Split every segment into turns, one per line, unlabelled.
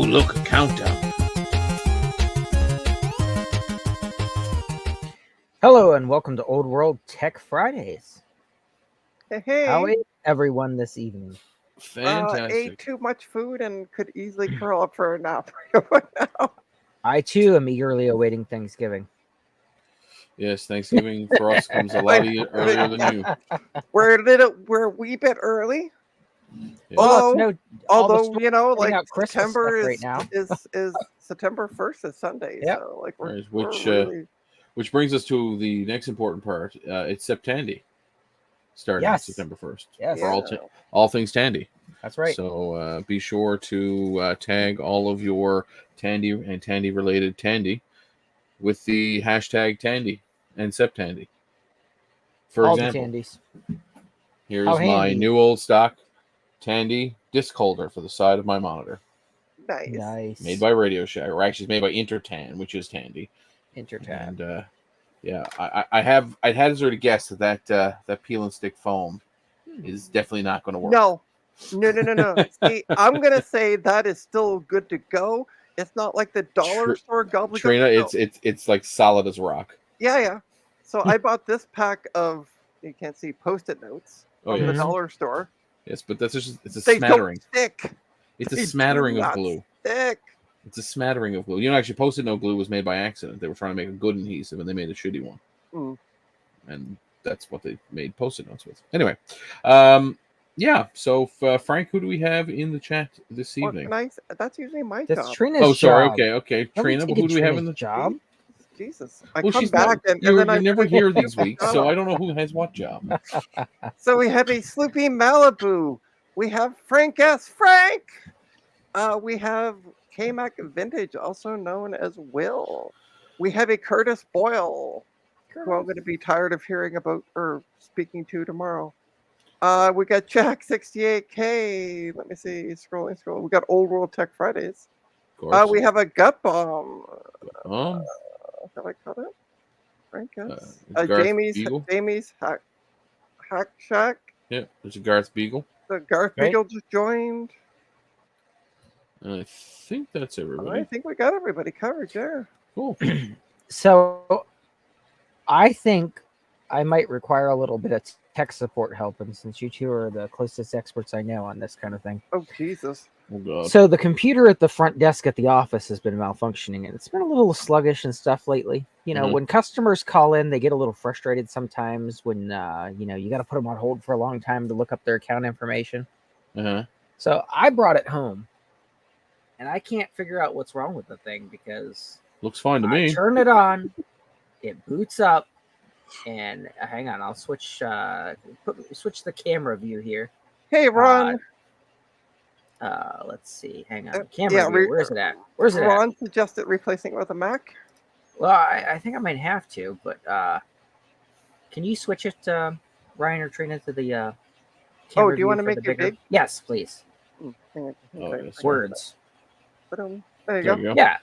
look, countdown.
Hello and welcome to Old Tech Fridays.
Hey,
How is everyone this evening?
Fantastic.
ate too much food and could easily curl up for a nap right now.
I too am eagerly awaiting Thanksgiving.
Yes, Thanksgiving for us comes a lot earlier than you.
We're a wee bit early.
Yeah.
Although you know, like
out Christmas
September
stuff
is
right now.
is September 1st is Sunday,
Yep.
so like
Right,
we're really
which brings us to the next important part. It's Septandy, starting
Yes.
September 1st.
Yes.
For
Yeah.
all things Tandy.
That's right.
So be sure to tag all of your Tandy and Tandy related Tandy with the hashtag Tandy and Septandy. For
All
example,
the Tandies.
here's
How
my
handy.
new old stock Tandy disc holder for the side of my monitor.
nice.
Made by Radio Shack, or actually it's made by Intertan, which is Tandy.
Intertab.
And I had hazard to guess that peel and stick foam is definitely not going to work.
No. See, I'm gonna say that is still good to go. It's not like the dollar store gobbledygook.
Trina,
No.
it's like solid as rock.
Yeah. So I bought this pack of, you can't see, Post-it notes from the
yes.
dollar store.
Yes, but that's just it's a
They
smattering.
don't stick.
It's a
They
smattering
do
of
not
glue.
Stick.
It's a smattering of glue. You know, actually, Post-it note glue was made by accident. They were trying to make a good adhesive, and they made a shitty one.
Mm.
And that's what they made Post-it notes with. Anyway, yeah. So, Frank, who do we have in the chat this evening?
That's usually my
That's
job.
Trina's
Oh, sorry.
job.
Okay.
Don't
Trina,
take
but who do we have in
Trina's
the
job?
Jesus. I
Well,
come
she's
back
not,
and
you're
then I
never
forget
here
to
these
do my
weeks,
job.
so I don't know who has what job.
So we have a Sloopy Malibu. We have Frank S. Frank. We have K-Mac Vintage, also known as Will. We have a Curtis Boyle, who I'm going to be tired of hearing about or speaking to tomorrow. We got Jack 68K. Let me see. Scrolling. We got Olde Tech Fridays.
Of course.
We have a Gut Bomb.
Um,
Have I caught it? Frank S.
Garth
Jamie's
Beagle.
Hack Shack.
Yeah, there's a Garth Beagle.
The Garth
Right.
Beagle just joined.
And I think that's everybody.
I think we got everybody covered there.
Cool.
So I think I might require a little bit of tech support help, and since you two are the closest experts I know on this kind of thing.
Oh, Jesus.
Oh, God.
So the computer at the front desk at the office has been malfunctioning, and it's been a little sluggish and stuff lately. You know,
Mhm.
when customers call in, they get a little frustrated sometimes when, you got to put them on hold for a long time to look up their account information.
Uh-huh.
So I brought it home, and I can't figure out what's wrong with the thing because
Looks fine to
I
me.
turn it on, it boots up, and hang on, I'll switch the camera view here.
Hey, Ron.
Let's see. Hang on. Camera view. Where's it at? Where's it at?
Ron suggested replacing it with a Mac.
Well, I think I might have to, but can you switch it, Ryan or Trina, to the camera
do you want to
view for
make
the
it
bigger?
big?
Yes, please.
yes.
Words.
There you
There
go.
you go.
Yeah.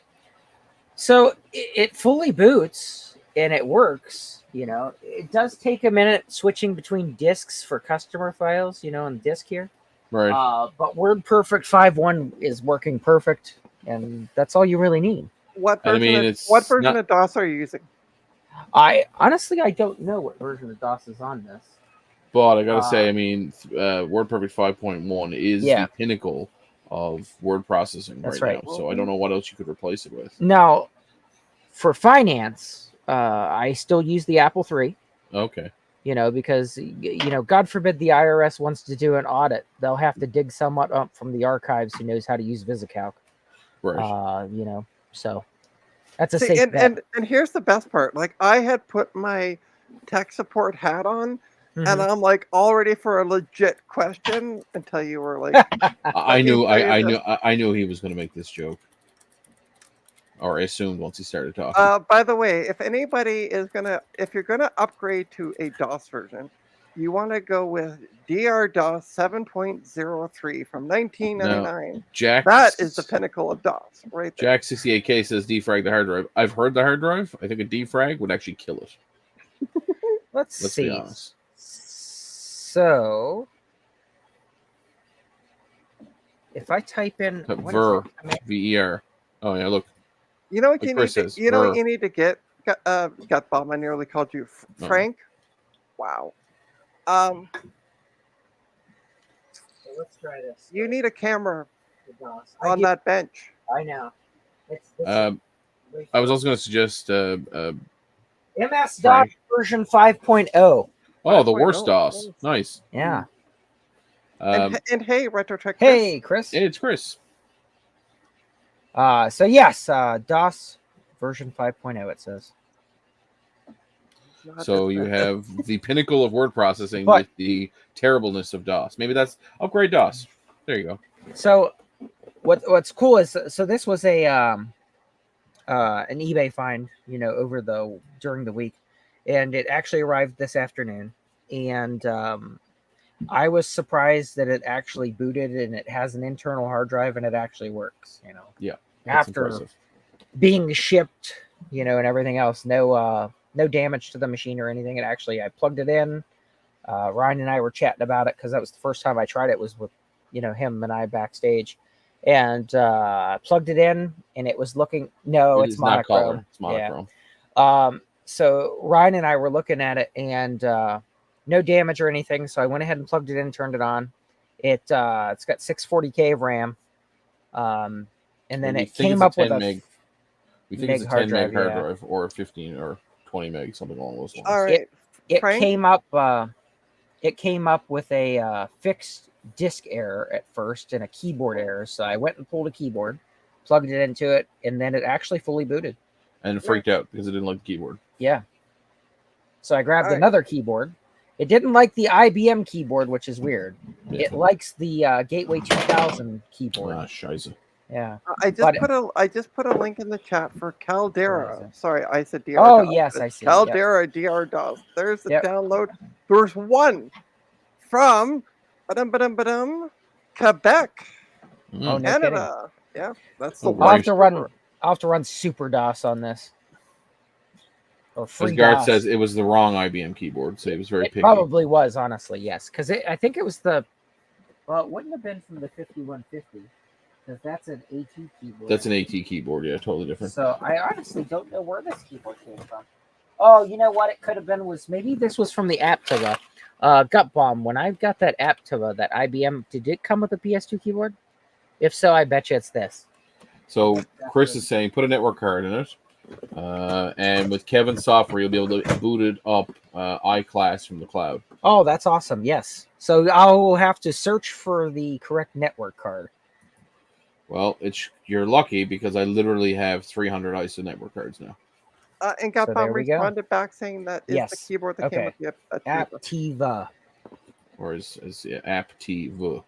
So it fully boots and it works. You know, it does take a minute switching between disks for customer files. On the disk here.
Right.
But WordPerfect 5.1 is working perfect, and that's all you really need.
What
I
version,
mean,
what version of DOS are you using?
I don't know what version of DOS is on this.
But I gotta say, I mean, WordPerfect 5.1 is
Yeah.
the pinnacle of word processing
That's
right
right.
now. So I don't know what else you could replace it with.
Now, for finance, I still use the Apple III.
Okay.
Because God forbid the IRS wants to do an audit, they'll have to dig somewhat up from the archives who knows how to use VisiCalc.
Right.
So that's a safe bet.
And here's the best part. Like, I had put my tech support hat on,
Mhm.
and I'm like all ready for a legit question until you were like,
I knew he was going to make this joke, or I assumed once he started talking.
by the way, if you're gonna upgrade to a DOS version, you want to go with DR-DOS 7.03 from 1999. That is the pinnacle of DOS, right there.
Jack 68K says defrag the hard drive. I've heard the hard drive. I think a defrag would actually kill it.
Let's see.
Be honest.
So if I type in what is
Ver,
it? I mean,
VER. Oh yeah, look.
You know what
Like
you
Chris
need to,
says,
you know what
Ver.
you need to get? Gut bomb. I nearly called you
No.
Frank. Wow.
let's try this.
You need a camera
I
on that bench.
I know. It's
I was also going to suggest.
MS DOS
Frank.
version 5.0.
Oh, the
5.0.
worst DOS. Nice.
Yeah.
And hey, Retro Tech.
Hey, Chris.
Hey, it's Chris.
So yes, DOS version 5.0 it says.
So you have the pinnacle of word processing
But-
with the terribleness of DOS. Maybe that's upgrade DOS. There you go.
So what's cool is so this was a an eBay find, during the week, and it actually arrived this afternoon, and I was surprised that it actually booted and it has an internal hard drive and it actually works,
Yeah. That's
after
impressive.
being shipped, and everything else. No damage to the machine or anything. It actually, I plugged it in. Ryan and I were chatting about it because that was the first time I tried it, was with him and I backstage, and plugged it in and it was looking. No,
It
it's
is not
monochrome.
color. It's monochrome.
Yeah. So Ryan and I were looking at it, and no damage or anything. So I went ahead and plugged it in, turned it on. It's got 640K of RAM, and then it came up with a
meg. We think it's a 10 meg hard drive, or a 15 or 20 meg, something along those lines.
All right.
It
Frank?
came up. It came up with a fixed disk error at first and a keyboard error. So I went and pulled a keyboard, plugged it into it, and then it actually fully booted.
And it freaked out because it didn't like the keyboard.
Yeah. So I grabbed
All right.
another keyboard. It didn't like the IBM keyboard, which is weird.
Yeah.
It likes the Gateway 2000 keyboard.
Ah, scheisse.
Yeah.
I
But-
just put a link in the chat for Caldera. Sorry, I said DR.
Oh,
DOS.
yes,
It's
I see.
Caldera DR DOS. There's the
Yep.
download. There's one from Quebec,
Oh,
Mm.
no kidding.
Canada. Yeah, that's the
Oh,
one.
wow.
I'll have to run Super DOS on this. Or
As
free
Garrett
DOS.
says, it was the wrong IBM keyboard, so he was very
It
picky.
probably was, honestly, yes. Because I think it was it wouldn't have been from the 5150, because that's an AT keyboard.
That's an AT keyboard, yeah, totally different.
So I honestly don't know where this keyboard came from. Oh, you know what it could have been was maybe this was from the Aptiva. Gut Bomb, when I got that Aptiva, that IBM, did it come with a PS2 keyboard? If so, I bet you it's this.
So Chris is saying put a network card in it, and with Kevin's software, you'll be able to boot it up iClass from the cloud.
Oh, that's awesome. Yes. So I'll have to search for the correct network card.
Well, you're lucky because I literally have 300 ISO network cards now.
And
So
Gutbomb
there we go.
responded back saying that is the
Yes.
keyboard that came
Okay.
with the Aptiva.
Aptiva.
Or is Aptiv.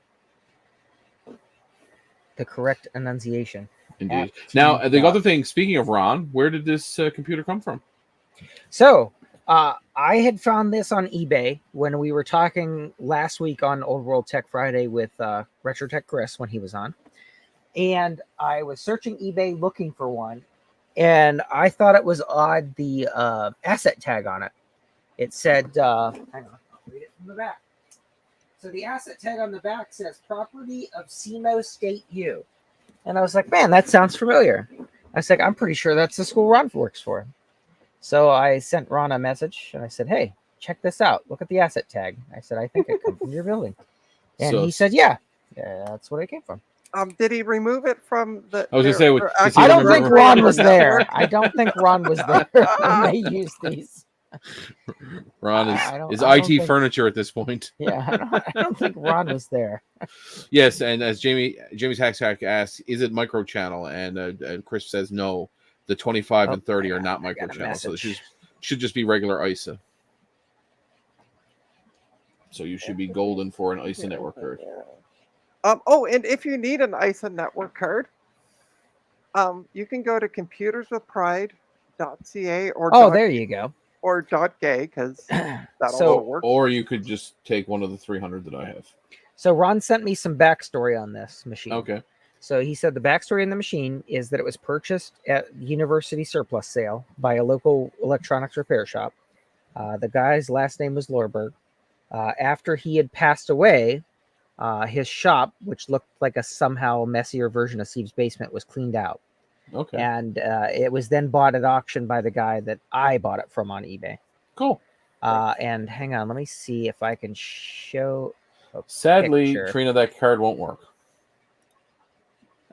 The correct enunciation.
Indeed.
Aptiv.
Now, the other thing, speaking of Ron, where did this computer come from?
So I had found this on eBay when we were talking last week on Old World Tech Friday with Retro Tech Chris when he was on. And I was searching eBay looking for one. And I thought it was odd, the asset tag on it. It said, hang on, I'll read it from the back. So the asset tag on the back says property of SEMO State U. And I was like, man, that sounds familiar. I was like, I'm pretty sure that's the school Ron works for. So I sent Ron a message and I said, hey, check this out. Look at the asset tag. I said, I think it comes from your building. And he said, yeah, that's what it came from.
Did he remove it from the?
I was gonna say,
their
does he
I don't
remember-
think Ron was there. I don't think Ron was there when they used these.
Ron
I don't
is
think-
IT furniture at this point.
Yeah, I don't think Ron was there.
Yes, and as Jamie's Hack asks, is it micro channel? And Chris says no. The 25 and 30 are not micro channel, so it should just be regular ISA. So you should be golden for an ISA network card.
And if you need an ISA network card, you can go to computerswithpride.ca or
There you go.
or .gay because that'll
So-
all work.
Or you could just take one of the 300 that I have.
So Ron sent me some backstory on this machine.
Okay.
So he said the backstory on the machine is that it was purchased at university surplus sale by a local electronics repair shop. The guy's last name was Lorberg. After he had passed away, his shop, which looked like a somehow messier version of Steve's basement, was cleaned out.
Okay.
And it was then bought at auction by the guy that I bought it from on eBay.
Cool.
And hang on, let me see if I can show a
Sadly,
picture.
Trina, that card won't work.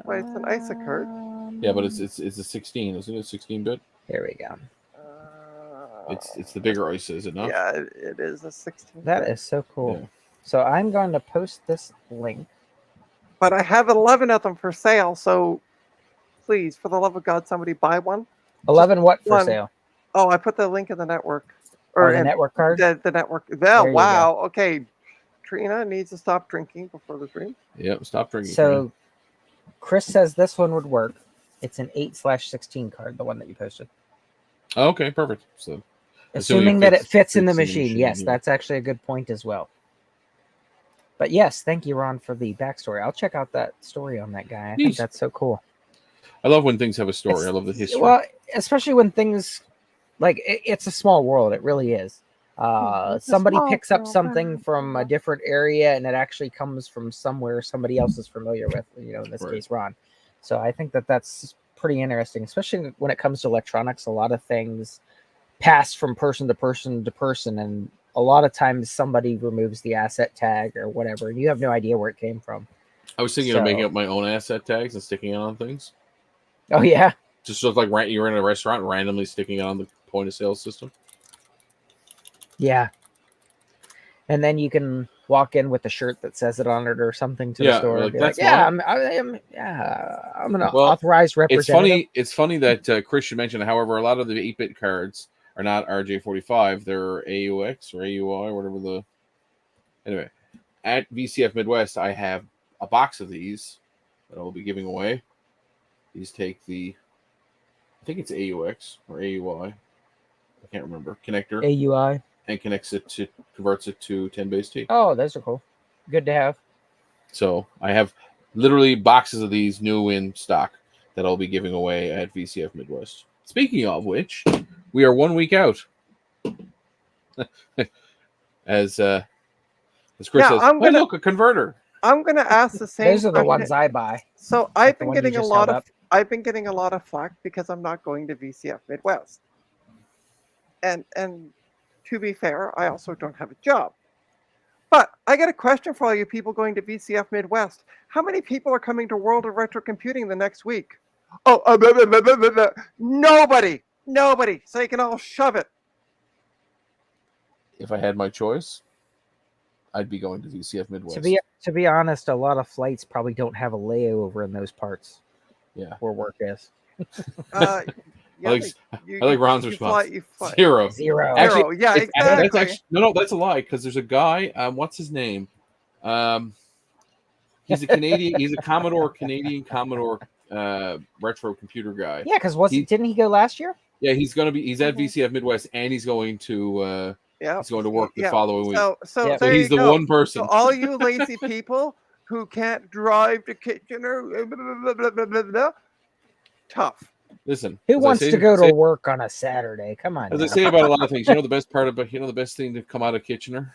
Wait, it's an ISA card.
Yeah, but it's a 16. Isn't it a 16-bit?
There we go.
It's the bigger ISA, is it not?
Yeah, it is a 16.
That is so cool.
Yeah.
So I'm going to post this link.
But I have 11 of them for sale, so please, for the love of God, somebody buy one.
11 what for
one.
sale?
Oh, I put the link in the network.
Or the network card?
The network.
There you
Wow. Okay. Trina needs to stop drinking before the stream.
Yep, stop drinking.
So Chris says this one would work. It's an 8/16 card, the one that you posted.
Oh, okay, perfect. So
Assuming that it fits in the
in the
machine.
machine,
Yes,
yeah.
that's actually a good point as well. But yes, thank you, Ron, for the backstory. I'll check out that story on that guy. I think
Neat.
that's so cool.
I love when things have a story.
It's-
I love the history.
Well, especially when things like it's a small world. It really is.
It's a
Somebody
small
picks up
world.
something from a different area, and it actually comes from somewhere somebody else is familiar with. You know, in this
Right.
case, Ron. So I think that that's pretty interesting, especially when it comes to electronics. A lot of things pass from person to person to person, and a lot of times somebody removes the asset tag or whatever, and you have no idea where it came from.
I was thinking of making
So-
up my own asset tags and sticking it on things.
Oh yeah,
Just look like you're in a restaurant, randomly sticking it on the point of sale system.
yeah. And then you can walk in with a shirt that says it on it or something to
Yeah,
the store.
like,
And be
"That's
like, yeah,
mine."
I'm an
Well,
authorized representative.
It's funny that Christian mentioned. However, a lot of the 8-bit cards are not RJ45. They're AUX or AUI or whatever the. Anyway, at VCF Midwest, I have a box of these that I will be giving away. These take the, I think it's AUX or AUI. I can't remember. Connector
AUI.
and converts it to 10 base T.
Oh, those are cool. Good to have.
So I have literally boxes of these new in stock that I'll be giving away at VCF Midwest. Speaking of which, we are 1 week out. as Chris says,
I'm gonna-
look, a converter.
I'm going to ask the same.
Those are the
question.
ones I buy.
So I've
the
been
one you
getting a
just
lot
held
of
up.
I've been getting a lot of flack because I'm not going to VCF Midwest. And to be fair, I also don't have a job. But I got a question for all you people going to VCF Midwest. How many people are coming to World of Retro Computing the next week? Oh, blah, blah, blah. Nobody. So you can all shove it.
If I had my choice, I'd be going to VCF Midwest.
To be honest, a lot of flights probably don't have a layover in those parts
Yeah.
where work is.
Yeah,
I like Ron's response.
You fly.
Zero.
Zero.
Actually,
Zero. Yeah,
That's
exactly.
actually, no, that's a lie. Because there's a guy. What's his name? He's a Canadian. He's a Canadian Commodore retro computer guy.
Yeah, because
He-
didn't he go last year?
Yeah, he's at VCF Midwest, and he's going to
Yeah.
he's going to work the
Yeah.
following week.
So
Yeah.
So
there
he's
you
the
go.
one person.
So all you lazy people who can't drive to Kitchener, blah, blah, blah, blah, blah, tough.
Listen,
Who
as I
wants
say-
to go
say-
to work on a Saturday? Come on.
As I
now.
say about a lot of things, the best part about the best thing to come out of Kitchener,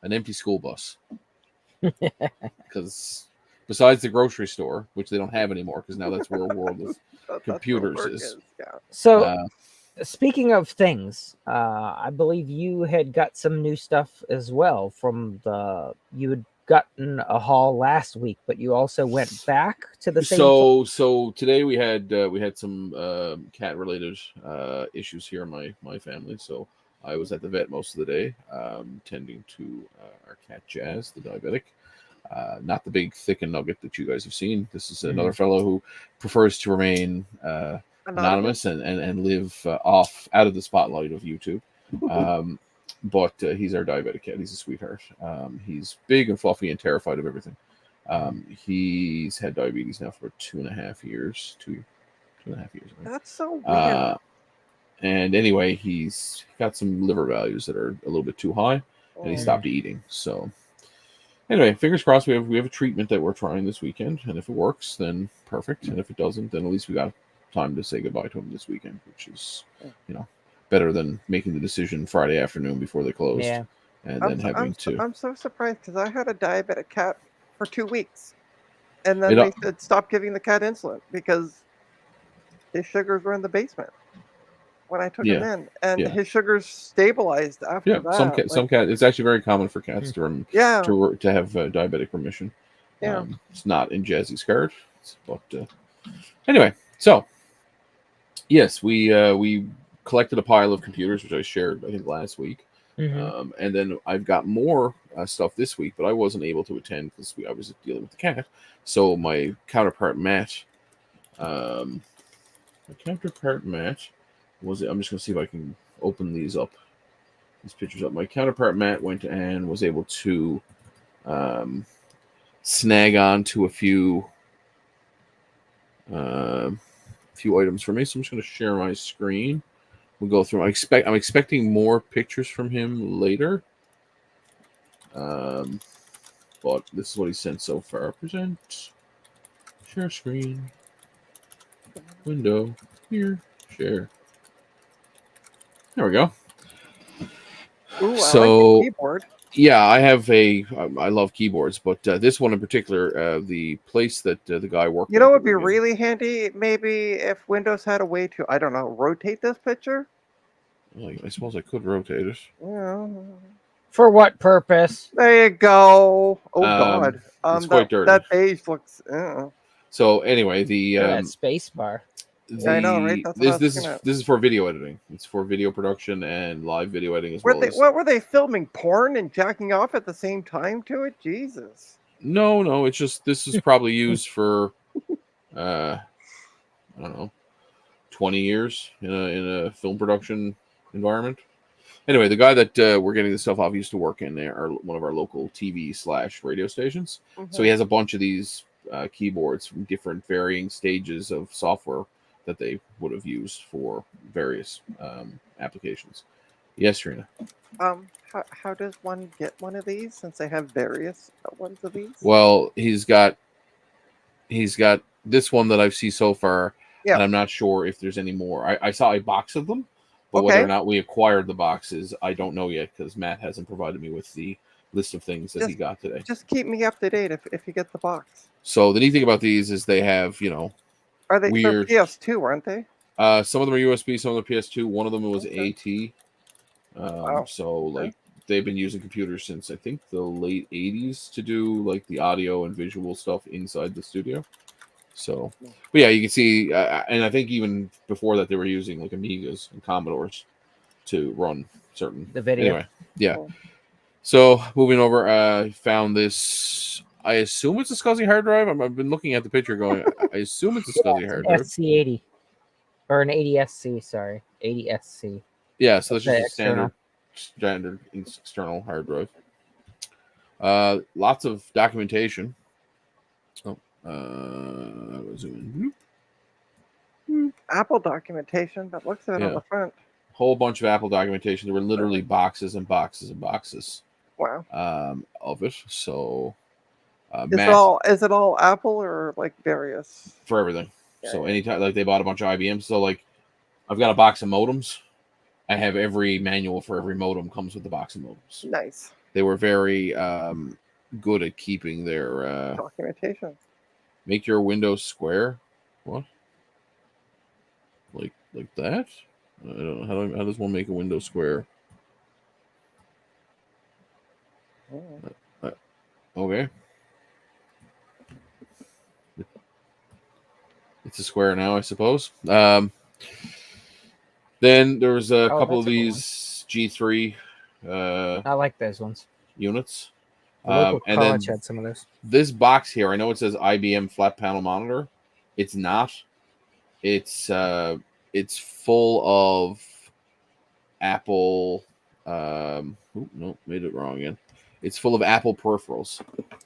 an empty school bus. Because besides the grocery store, which they don't have anymore, because now that's where a world of
That's what
Computers
work
is-
Yeah.
So, speaking of things, I believe you had got some new stuff as well from you had gotten a haul last week, but you also went back to the same.
So today we had some cat related issues here in my family. So I was at the vet most of the day, tending to our cat Jazz, the diabetic. Not the big thick and nugget that you guys have seen. This is another fellow who prefers to remain anonymous and live out of the spotlight of YouTube. But he's our diabetic cat. He's a sweetheart. He's big and fluffy and terrified of everything. He's had diabetes now for 2.5 years. 2.5 years. I think.
That's so weird.
And anyway, he's got some liver values that are a little bit too high, and he stopped eating. So anyway, fingers crossed. We have a treatment that we're trying this weekend, and if it works, then perfect. And if it doesn't, then at least we got time to say goodbye to him this weekend, which is better than making the decision Friday afternoon before they closed.
Yeah.
and then having to
I'm so surprised because I had a diabetic cat for 2 weeks, and then
it.
they said stop giving the cat insulin because his sugars were in the basement when I took him
Yeah,
in, and
yeah,
his sugars stabilized
yeah.
after that.
Some cat. It's actually very common for cats
Hmm.
Yeah,
to have diabetic remission.
yeah.
It's not in Jazzy's card, but anyway. So yes, we collected a pile of computers, which I shared I think last week. And then I've got more stuff this week, but I wasn't able to attend because I was dealing with the cat. So my counterpart Matt, um, was it? I'm just gonna see if I can open these pictures up. My counterpart Matt went and was able to um, snag on to uh, few items for me. So I'm just gonna share my screen. We'll go through. I'm expecting more pictures from him later. But this is what he sent so far. Present, share screen, window, here, share. There we go.
Ooh, I like the
So
keyboard.
yeah, I love keyboards, but this one in particular, the place that the guy worked
You
at.
know, it'd be really handy maybe if Windows had a way to, I don't know, rotate this picture.
I suppose I could rotate it.
Yeah.
For what purpose?
There you go. Oh
Um,
God.
it's quite dirty.
That beige looks.
So anyway,
That space bar.
Yeah, I know, right? That's what I was
this
looking at.
is for video editing. It's for video production and live video editing as well as.
What were they filming? Porn and jacking off at the same time to it? Jesus.
No, it's just this is probably used for, I don't know, 20 years in a film production environment. Anyway, the guy that we're getting this stuff off used to work in one of our local TV/radio stations. So he has a bunch of these keyboards from different varying stages of software that they would have used for various applications. Yes, Trina.
How does one get one of these since they have various ones of these?
Well, he's got this one that I've seen so far,
Yeah.
and I'm not sure if there's any more. I saw a box of them, but whether or not we acquired the boxes, I don't know yet because Matt hasn't provided me with the list of things that he got today.
Just keep me up to date if you get the box.
So the neat thing about these is they have,
Are they
weird
PS2, aren't they?
Some of them are USB, some of them are PS2. One of them was AT.
Wow.
So they've been using computers since I think the late 80s to do like the audio and visual stuff inside the studio. So, but yeah, you can see, and I think even before that they were using like Amigas and Commodores to run certain
the video.
Anyway, yeah. So moving over, I found this. I assume it's a SCSI hard drive. I've been looking at the picture, going, I assume it's a SCSI hard drive.
SC80 or an 80SC. Sorry, 80SC.
Yeah, so that's just a standard external hard drive. Lots of documentation.
Apple documentation, but looks at it on the front.
Whole bunch of Apple documentation. There were literally boxes and boxes and boxes.
Wow.
Of it. So
is it all Apple or like various?
For everything. Yeah, so anytime they bought a bunch of IBMs. So I've got a box of modems. I have every manual for every modem comes with the box of modems.
Nice.
They were very good at keeping their
documentation.
Make your windows square. What? Like that? I don't know. How does one make a window square? Okay. It's a square now, I suppose. Then there was a couple of these G3.
I like those ones.
Units.
The local college had some of those.
This box here, I know it says IBM flat panel monitor. It's not. It's full of Apple. No, made it wrong again. It's full of Apple peripherals.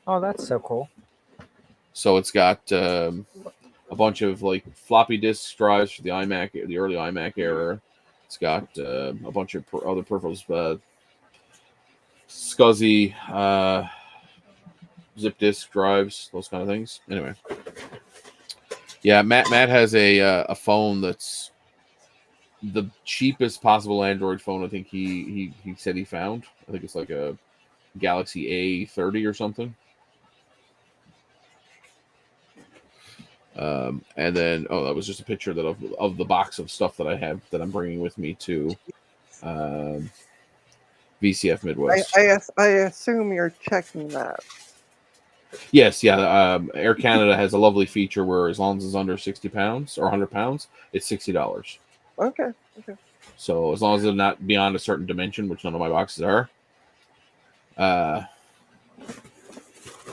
Oh, that's so cool.
So it's got a bunch of floppy disk drives for the iMac, the early iMac era. It's got a bunch of other peripherals, SCSI, zip disk drives, those kind of things. Anyway, yeah, Matt has a phone that's the cheapest possible Android phone. I think he said he found. I think it's like a Galaxy A30 or something. And then that was just a picture that of the box of stuff that I have that I'm bringing with me to VCF Midwest.
I assume you're checking that.
Yes, yeah. Air Canada has a lovely feature where as long as it's under 60 pounds or 100 pounds, it's $60.
Okay.
So as long as they're not beyond a certain dimension, which none of my boxes are,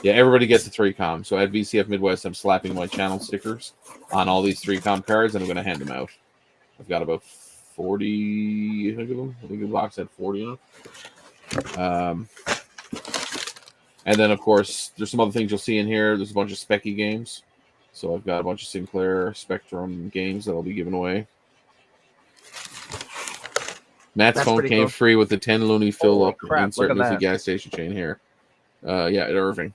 yeah, everybody gets a 3Com. So at VCF Midwest, I'm slapping my channel stickers on all these 3Com cards, and I'm going to hand them out. I've got about 40, I think of them. I think the box had 40 in it. And then, of course, there's some other things you'll see in here. There's a bunch of Specky games. So I've got a bunch of Sinclair Spectrum games that I'll be giving away. Matt's phone came free with the 10 loony fill up insert with the gas station chain here. Yeah, at Irving.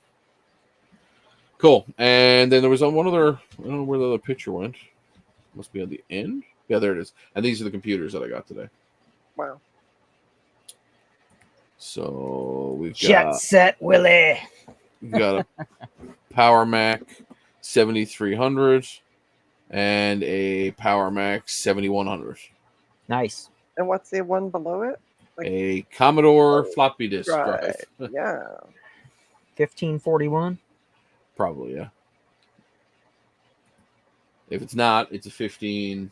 Cool. And then there was one other, I don't know where the other picture went. Must be at the end. Yeah, there it is. And these are the computers that I got today.
Wow.
So we've got
Jet Set Willie.
We've got a Power Mac 7300 and a Power Mac 7100.
Nice.
And what's the one below it?
Like, a Commodore floppy disk drive.
Yeah.
1541.
Probably, yeah. If it's not, it's a 15.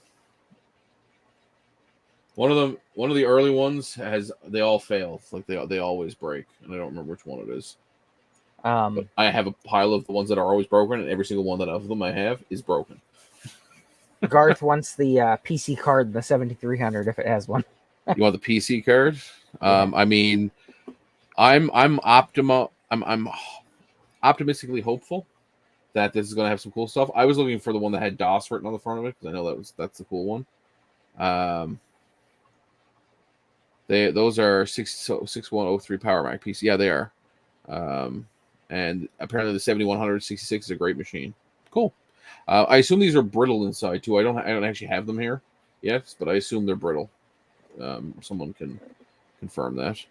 One of the early ones they all fail. Like they always break, and I don't remember which one it is. But I have a pile of the ones that are always broken, and every single one of them I have is broken.
Garth wants the PC card, the 7300, if it has one.
You want the PC card? Yeah. I mean, I'm optimistically hopeful that this is going to have some cool stuff. I was looking for the one that had DOS written on the front of it because I know that's the cool one. Those are 6103 Power Mac PC. Yeah, they are. And apparently the 7166 is a great machine. Cool. I assume these are brittle inside too. I don't actually have them here yet, but I assume they're brittle. Someone can confirm that.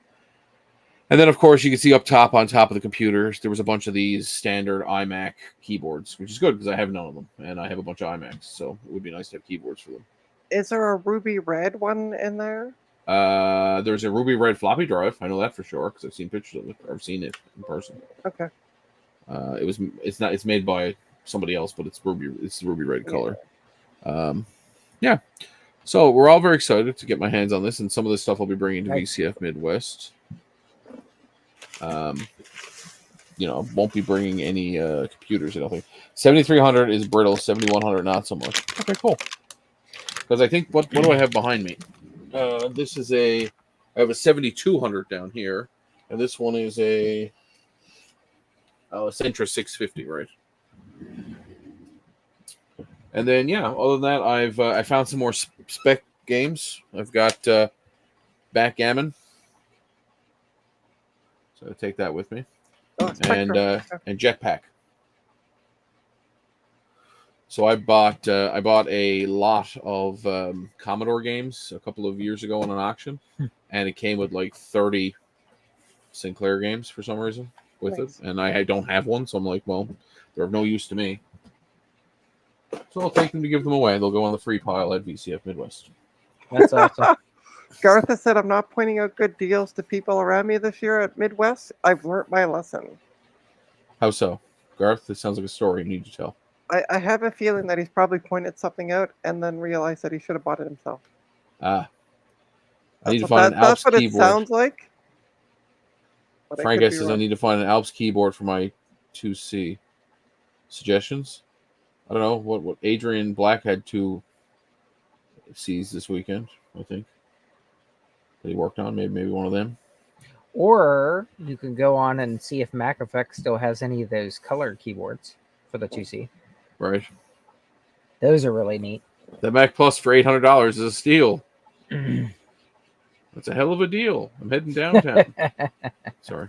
And then, of course, you can see up top, on top of the computers, there was a bunch of these standard iMac keyboards, which is good because I have none of them, and I have a bunch of iMacs, so it would be nice to have keyboards for them.
Is there a ruby red one in there?
There's a ruby red floppy drive. I know that for sure because I've seen pictures of it. Or I've seen it in person.
Okay.
It's made by somebody else, but it's the ruby red color. Yeah. So we're all very excited to get my hands on this, and some of this stuff I'll be bringing to VCF Midwest. Won't be bringing any computers. I don't think 7300 is brittle. 7100 not so much. Okay, cool. Because I think what do I have behind me? This is I have a 7200 down here, and this one is a Sentra 650, right? And then other than that, I found some more spec games. I've got Backgammon. So I'll take that with me. And Jetpack. So I bought a lot of Commodore games a couple of years ago on an auction, and it came with like 30 Sinclair games for some reason with it, and I don't have one, so I'm like, well, they're of no use to me. So I'll take them to give them away. They'll go on the free pile at VCF Midwest.
That's awesome.
Garth has said I'm not pointing out good deals to people around me this year at Midwest. I've learnt my lesson.
How so? Garth, this sounds like a story you need to tell.
I have a feeling that he's probably pointed something out and then realized that he should have bought it himself.
I need to find an Alps keyboard.
That's what it sounds like.
Frank says I need to find an Alps keyboard for my 2C. Suggestions? I don't know. What Adrian Black had 2 C's this weekend, I think. That he worked on. Maybe one of them.
Or you can go on and see if Mac Effect still has any of those color keyboards for the 2C.
Right.
Those are really neat.
The Mac Plus for $800 is a steal. That's a hell of a deal. I'm heading downtown. Sorry.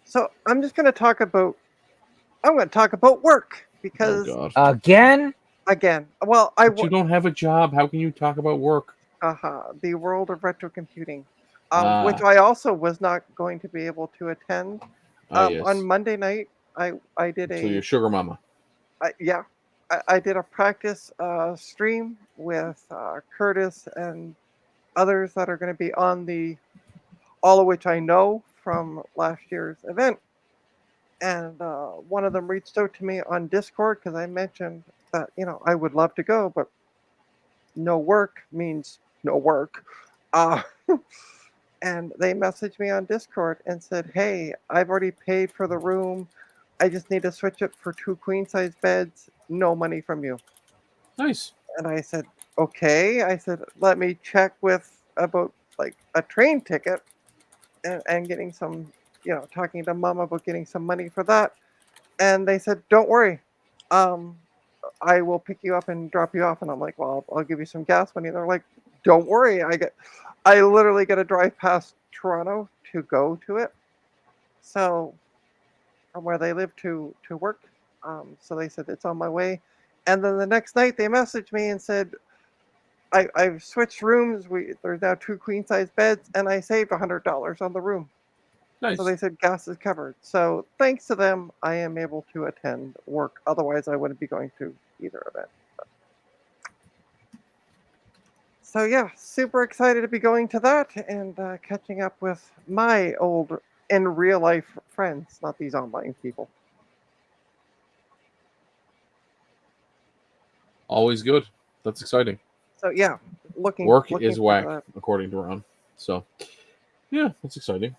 So I'm just going to talk about work because
again.
Well,
but you don't have a job. How can you talk about work?
haha, the World of Retro Computing, which
Ah,
I also was not going to be able to attend. On
yes.
Monday night, I did
So your
a
sugar mama.
yeah, I did a practice stream with Curtis and others that are going to be on the, all of which I know from last year's event. And one of them reached out to me on Discord because I mentioned that, you know, I would love to go, but no work means no work. Uh, and they messaged me on Discord and said, "Hey, I've already paid for the room. I just need to switch it for 2 queen size beds. No money from you."
Nice.
And I said, "Okay." I said, "Let me check with about like a train ticket and getting some, you know, talking to mom about getting some money for that." And they said, "Don't worry. Um, I will pick you up and drop you off." And I'm like, "Well, I'll give you some gas money." And they're like, "Don't worry. I literally get to drive past Toronto to go to it. So from where they live to work. So they said it's on my way." And then the next night they messaged me and said, I've switched rooms. There's now 2 queen size beds, and I saved $100 on the room. So
Nice.
they said gas is covered. So thanks to them, I am able to attend work. Otherwise, I wouldn't be going to either event. So yeah, super excited to be going to that and catching up with my old in real life friends, not these online people.
Always good. That's exciting.
So yeah, looking
Work
looking
is
forward to
whack,
that.
according to Ron. So, yeah, that's exciting.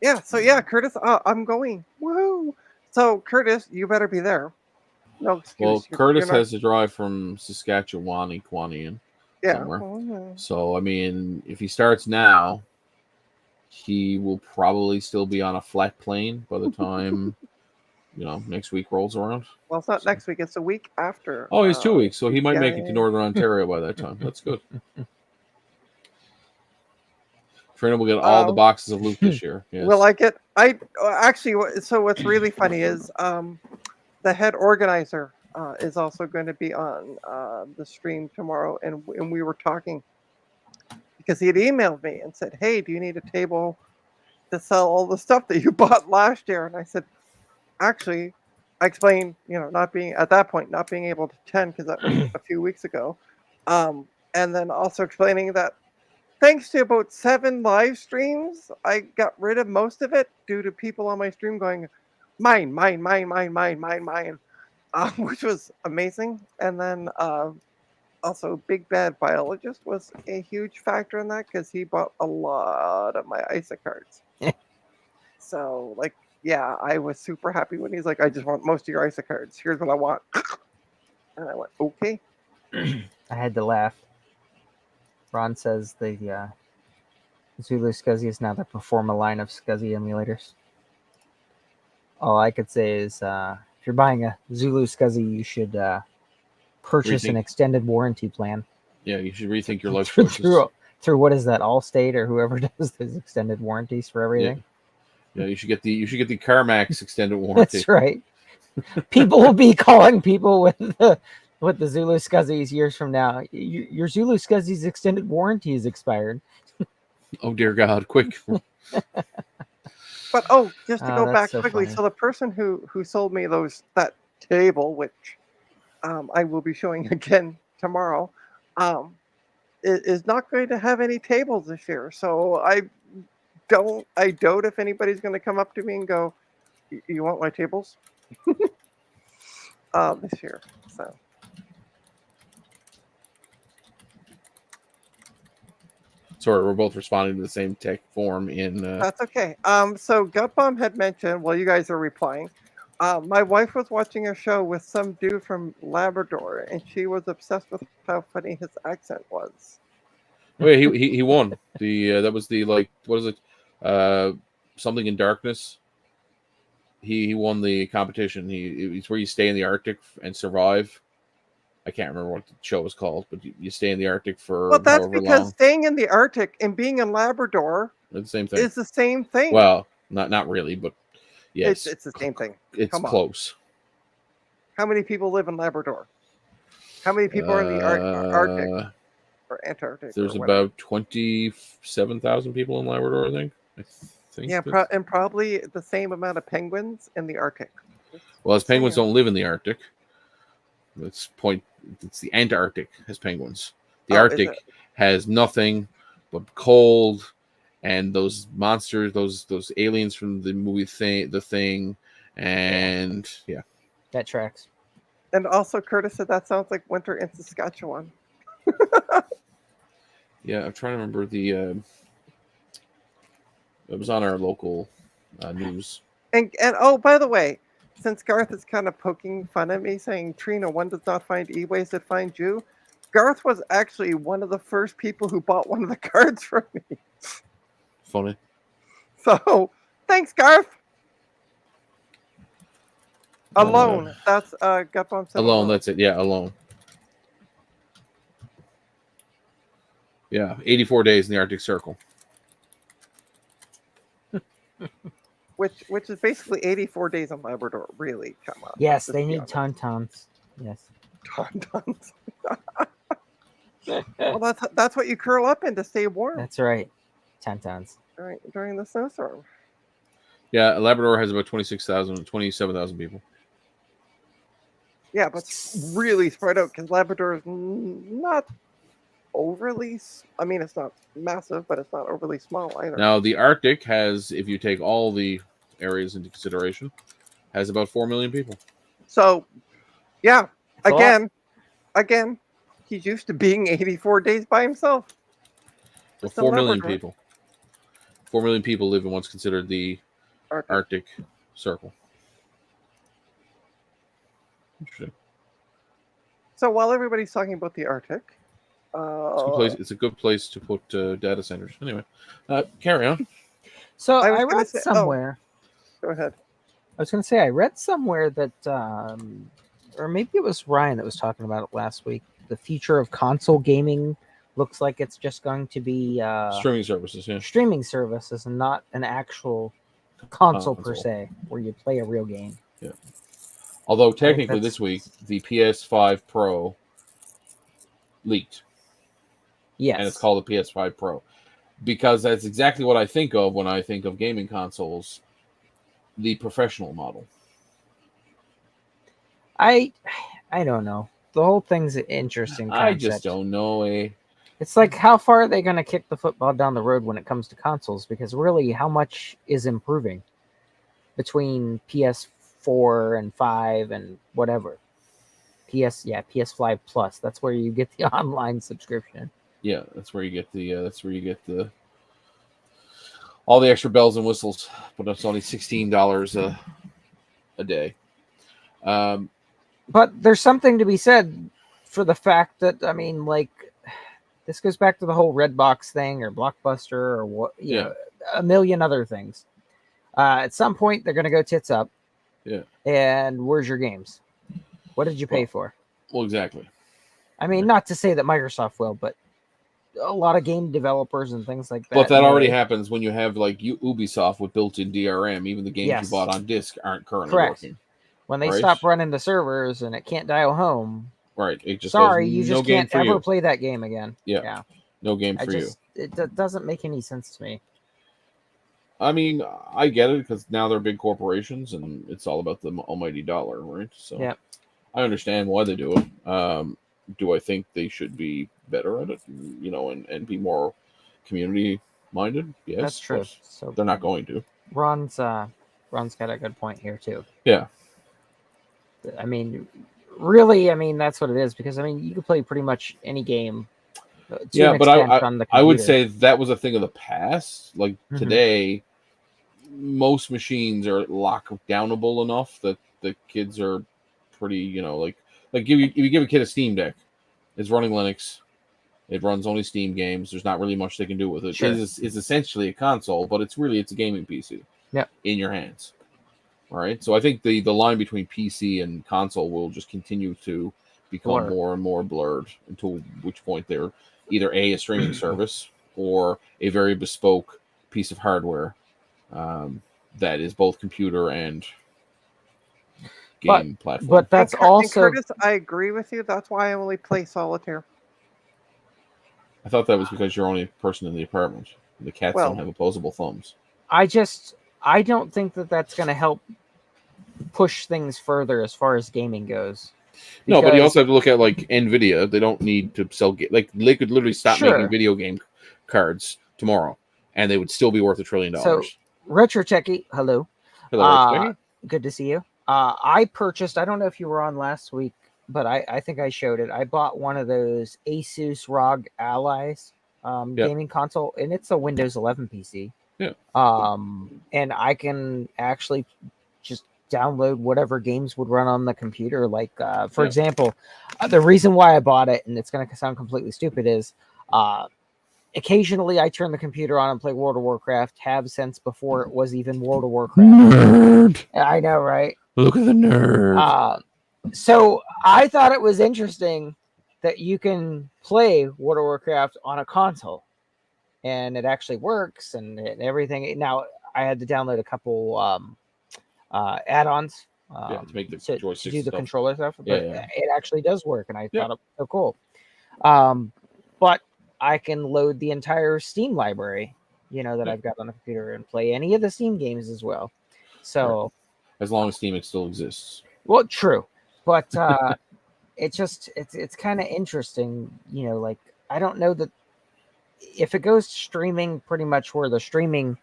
Yeah, so yeah, Curtis, I'm going. Woohoo! So Curtis, you better be there. No
Well,
excuse. You're
Curtis
not.
has to drive from Saskatchewan, Equanian,
Yeah.
somewhere.
Mhm.
So, I mean, if he starts now, he will probably still be on a flat plane by the time, next week rolls around.
Well, it's not
So,
next week. It's the week after.
oh, he's 2 weeks, so he might
Yeah,
make it
yeah,
to
yeah.
Northern Ontario by that time. That's good. Trina will get all the
Uh,
boxes of loot this year.
will
Yes.
I get? I actually. So what's really funny is the head organizer is also going to be on the stream tomorrow, and we were talking because he had emailed me and said, "Hey, do you need a table to sell all the stuff that you bought last year?" And I said, "Actually," I explained, not being at that point, not being able to attend because that was a few weeks ago, and then also explaining that thanks to about 7 live streams, I got rid of most of it due to people on my stream going, "Mine, mine, mine, mine, mine, mine, mine," which was amazing. And then also, Big Bad Biologist was a huge factor in that because he bought a lot of my ISA cards. So, like, yeah, I was super happy when he's like, "I just want most of your ISA cards. Here's what I want." And I went, "Okay."
I had to laugh. Ron says the Zulu SCSI is now the Performa line of SCSI emulators. All I could say is if you're buying a Zulu SCSI, you should purchase an
Rethink.
extended warranty plan.
Yeah, you should rethink your life
through,
choices.
through what is that, Allstate or whoever does those extended warranties for everything.
Yeah, you should get the CarMax extended warranty.
That's right. People will be calling people with the Zulu SCSIs years from now. Your Zulu SCSI's extended warranty is expired.
Oh dear God, quick.
But just to go
That's
back
so
quickly,
funny.
so the person who sold me that table, which I will be showing again tomorrow, is not going to have any tables this year. So I doubt if anybody's going to come up to me and go, "You want my tables?" This year. So
Sorry, we're both responding to the same tech form in.
that's okay. So Gutbomb had mentioned while you guys are replying, my wife was watching a show with some dude from Labrador, and she was obsessed with how funny his accent was.
Oh yeah, he won the that was the, like, what is it, something in darkness. He won the competition. He's where you stay in the Arctic and survive. I can't remember what the show was called, but you stay in the Arctic for
Well, that's
however
because
long.
staying in the Arctic and being in Labrador
It's the same thing.
is the same thing.
Well, not really, but yes,
It's the same thing.
it's
Come on.
close.
How many people live in Labrador? How many people are in the Arctic? or Antarctic.
There's
or whatever.
about 27,000 people in Labrador, I think.
Yeah, and probably the same amount of penguins in the Arctic.
Well, as penguins
saying.
don't live in the Arctic. It's the Antarctic has penguins. The Arctic has nothing but cold and those monsters, those aliens from the movie The Thing, and yeah.
That tracks.
And also, Curtis said that sounds like winter in Saskatchewan.
Yeah, I'm trying to remember it was on our local news.
And oh, by the way, since Garth is kind of poking fun at me, saying Trina, one does not find e-ways that find you. Garth was actually one of the first people who bought one of the cards from me.
Funny.
So thanks, Garth. Alone. That's Gutbomb said
Alone. That's it. Yeah, Alone. Yeah, 84 days in the Arctic Circle.
Which is basically 84 days in Labrador. Really, come on.
Yes, they need tauntauns. Yes.
Tauntauns. Well, that's what you curl up in to stay warm.
That's right. Tauntauns.
During the snowstorm.
Yeah, Labrador has about 27,000 people.
Yeah, but really spread out because Labrador is not overly. I mean, it's not massive, but it's not overly small either.
Now, the Arctic has, if you take all the areas into consideration, has about 4 million people.
So, yeah, again, he's used to being 84 days by himself.
Well, 4 million people. 4 million people live in what's considered the Arctic Circle. Interesting.
So while everybody's talking about the Arctic,
it's a good place to put data centers. Anyway, carry on.
So I read somewhere.
Go ahead.
I was going to say I read somewhere that, or maybe it was Ryan that was talking about it last week. The future of console gaming looks like it's just going to be
streaming services. Yeah,
streaming services, and not an actual console per se, where you play a real game.
Yeah. Although technically this week the PS5 Pro leaked.
Yes.
And it's called the PS5 Pro. Because that's exactly what I think of when I think of gaming consoles. The professional model.
I don't know. The whole thing's an interesting concept.
I just don't know.
It's like, how far are they going to kick the football down the road when it comes to consoles? Because really, how much is improving between PS4 and 5 and whatever? PS5 Plus. That's where you get the online subscription.
Yeah, that's where you get the all the extra bells and whistles, but it's only $16 a day.
But there's something to be said for the fact that, I mean, like, this goes back to the whole Redbox thing or Blockbuster or what, you know, a million other things. At some point, they're going to go tits up.
Yeah.
And where's your games? What did you pay for?
Well, exactly.
I mean, not to say that Microsoft will, but a lot of game developers and things like that.
But that already happens when you have like Ubisoft with built-in DRM. Even the games you bought on disc aren't currently working.
When they stop running the servers and it can't dial home.
Right. It just
you just can't ever play that game again.
Yeah. No game for you.
It doesn't make any sense to me.
I mean, I get it because now they're big corporations and it's all about the almighty dollar, right? So I understand why they do it. Do I think they should be better at it, you know, and be more community minded? Yes,
that's true. So
they're not going to.
Ron's got a good point here too.
Yeah.
I mean, really, I mean, that's what it is, because I mean, you can play pretty much any game.
Yeah, but I would say that was a thing of the past. Like today, most machines are lockdownable enough that the kids are pretty, you know, like if you give a kid a Steam Deck, it's running Linux. It runs only Steam games. There's not really much they can do with it.
Sure.
It's essentially a console, but it's a gaming PC.
Yeah.
In your hands. All right. So I think the line between PC and console will just continue to become more and more blurred until which point they're either a streaming service or a very bespoke piece of hardware that is both computer and game platform.
But that's also,
Curtis, I agree with you. That's why I only play solitaire.
I thought that was because you're only a person in the apartment. The cats
Well-
don't have opposable thumbs.
I don't think that that's going to help push things further as far as gaming goes.
No, but you
Because-
also have to look at like Nvidia. They don't need to sell like they could literally stop
Sure.
making video game cards tomorrow, and they would still be worth $1 trillion.
So, Retro Techie, hello.
Hello, Rich.
Good to see you. I purchased, I don't know if you were on last week, but I think I showed it. I bought one of those Asus ROG Allies
Yep.
gaming console, and it's a Windows 11 PC.
Yeah.
And I can actually just download whatever games would run on the computer. Like, for
Yeah.
example, the reason why I bought it, and it's going to sound completely stupid, is occasionally I turn the computer on and play World of Warcraft. Have since before it was even World of Warcraft.
Nerd.
I know, right?
Look at the nerd.
So I thought it was interesting that you can play World of Warcraft on a console, and it actually works and everything. Now I had to download a couple add-ons
To make the
to
joystick
do the
stuff.
controller stuff, but
Yeah.
it actually does work, and I
Yeah.
thought it was so cool. But I can load the entire Steam library, that
Yeah.
I've got on the computer, and play any of the Steam games as well. So,
As long as Steam still exists.
well, true, but it's kind of interesting, like I don't know that if it goes to streaming, pretty much where the streaming,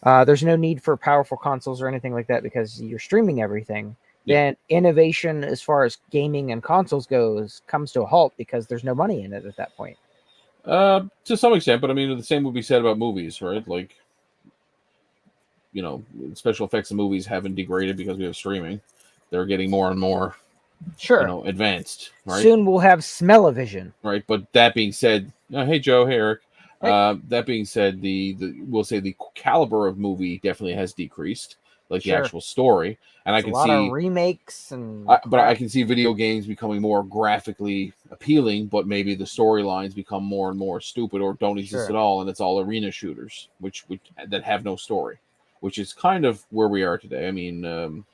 there's no need for powerful consoles or anything like that because you're streaming everything.
Yeah.
Then innovation as far as gaming and consoles comes to a halt because there's no money in it at that point.
To some extent, but I mean, the same would be said about movies, right? Like, special effects in movies haven't degraded because we have streaming. They're getting more and more,
Sure.
advanced, right?
Soon we'll have smell-o-vision.
Right. But that being said, hey Joe, hey Eric.
Hey.
That being said, we'll say the caliber of movie definitely has decreased, like
Sure.
the actual story, and I
There's
can
a lot
see
of remakes and
but I can see video games becoming more graphically appealing, but maybe the storylines become more and more stupid or don't exist
Sure.
at all, and it's all arena shooters, that have no story, which is kind of where we are today. I mean,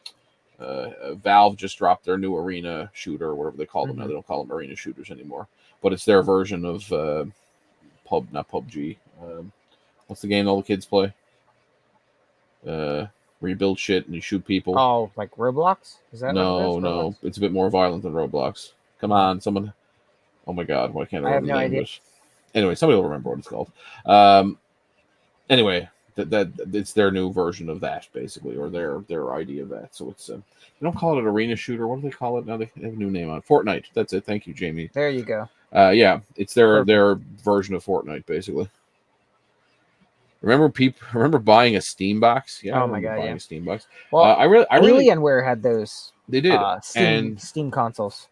Valve just dropped their new arena shooter, or whatever they call them now. They don't call them arena shooters anymore, but it's their version of not PUBG. What's the game all the kids play? Where you build shit and you shoot people.
Oh, like Roblox? Is that
No,
what it is?
no,
Roblox?
it's a bit more violent than Roblox. Come on, someone. Oh my god, why can't I
I have
remember
no
the name
idea.
of it? Anyway, somebody will remember what it's called. Anyway, that it's their new version of that, basically, or their idea of that. So it's they don't call it an arena shooter. What do they call it now? They have a new name on it. Fortnite. That's it. Thank you, Jamie.
There you go.
Yeah, it's their
Perfect.
version of Fortnite, basically. Remember buying a Steam box? Yeah, I
Oh my
remember
God,
buying
yeah.
a Steam box.
Well,
I really
Alienware had those
they did.
Steam consoles.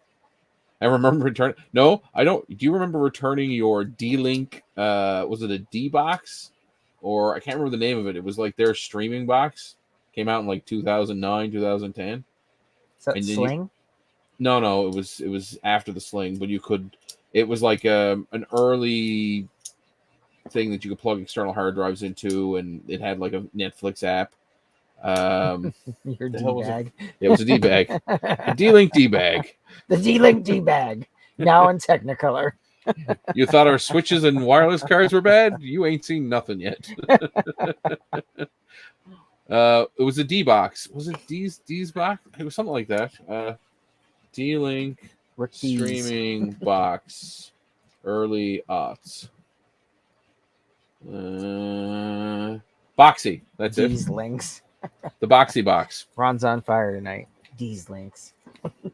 I remember returning. No, I don't. Do you remember returning your D-Link? Was it a D box, or I can't remember the name of it. It was like their streaming box. Came out in like 2009, 2010.
Is that
And then
Sling?
No, it was after the Sling, but you could. It was like an early thing that you could plug external hard drives into, and it had like a Netflix app.
Your
the hell was
D-bag.
It was a D-bag, a D-Link D-bag.
The D-Link D-bag. Now in Technicolor.
You thought our switches and wireless cards were bad? You ain't seen nothing yet. It was a D box. Was it D's box? It was something like that. D-Link
Rick Dees.
streaming box, early aughts. Boxy. That's it.
D's links.
The Boxy box.
Ron's on fire tonight. D's links.
It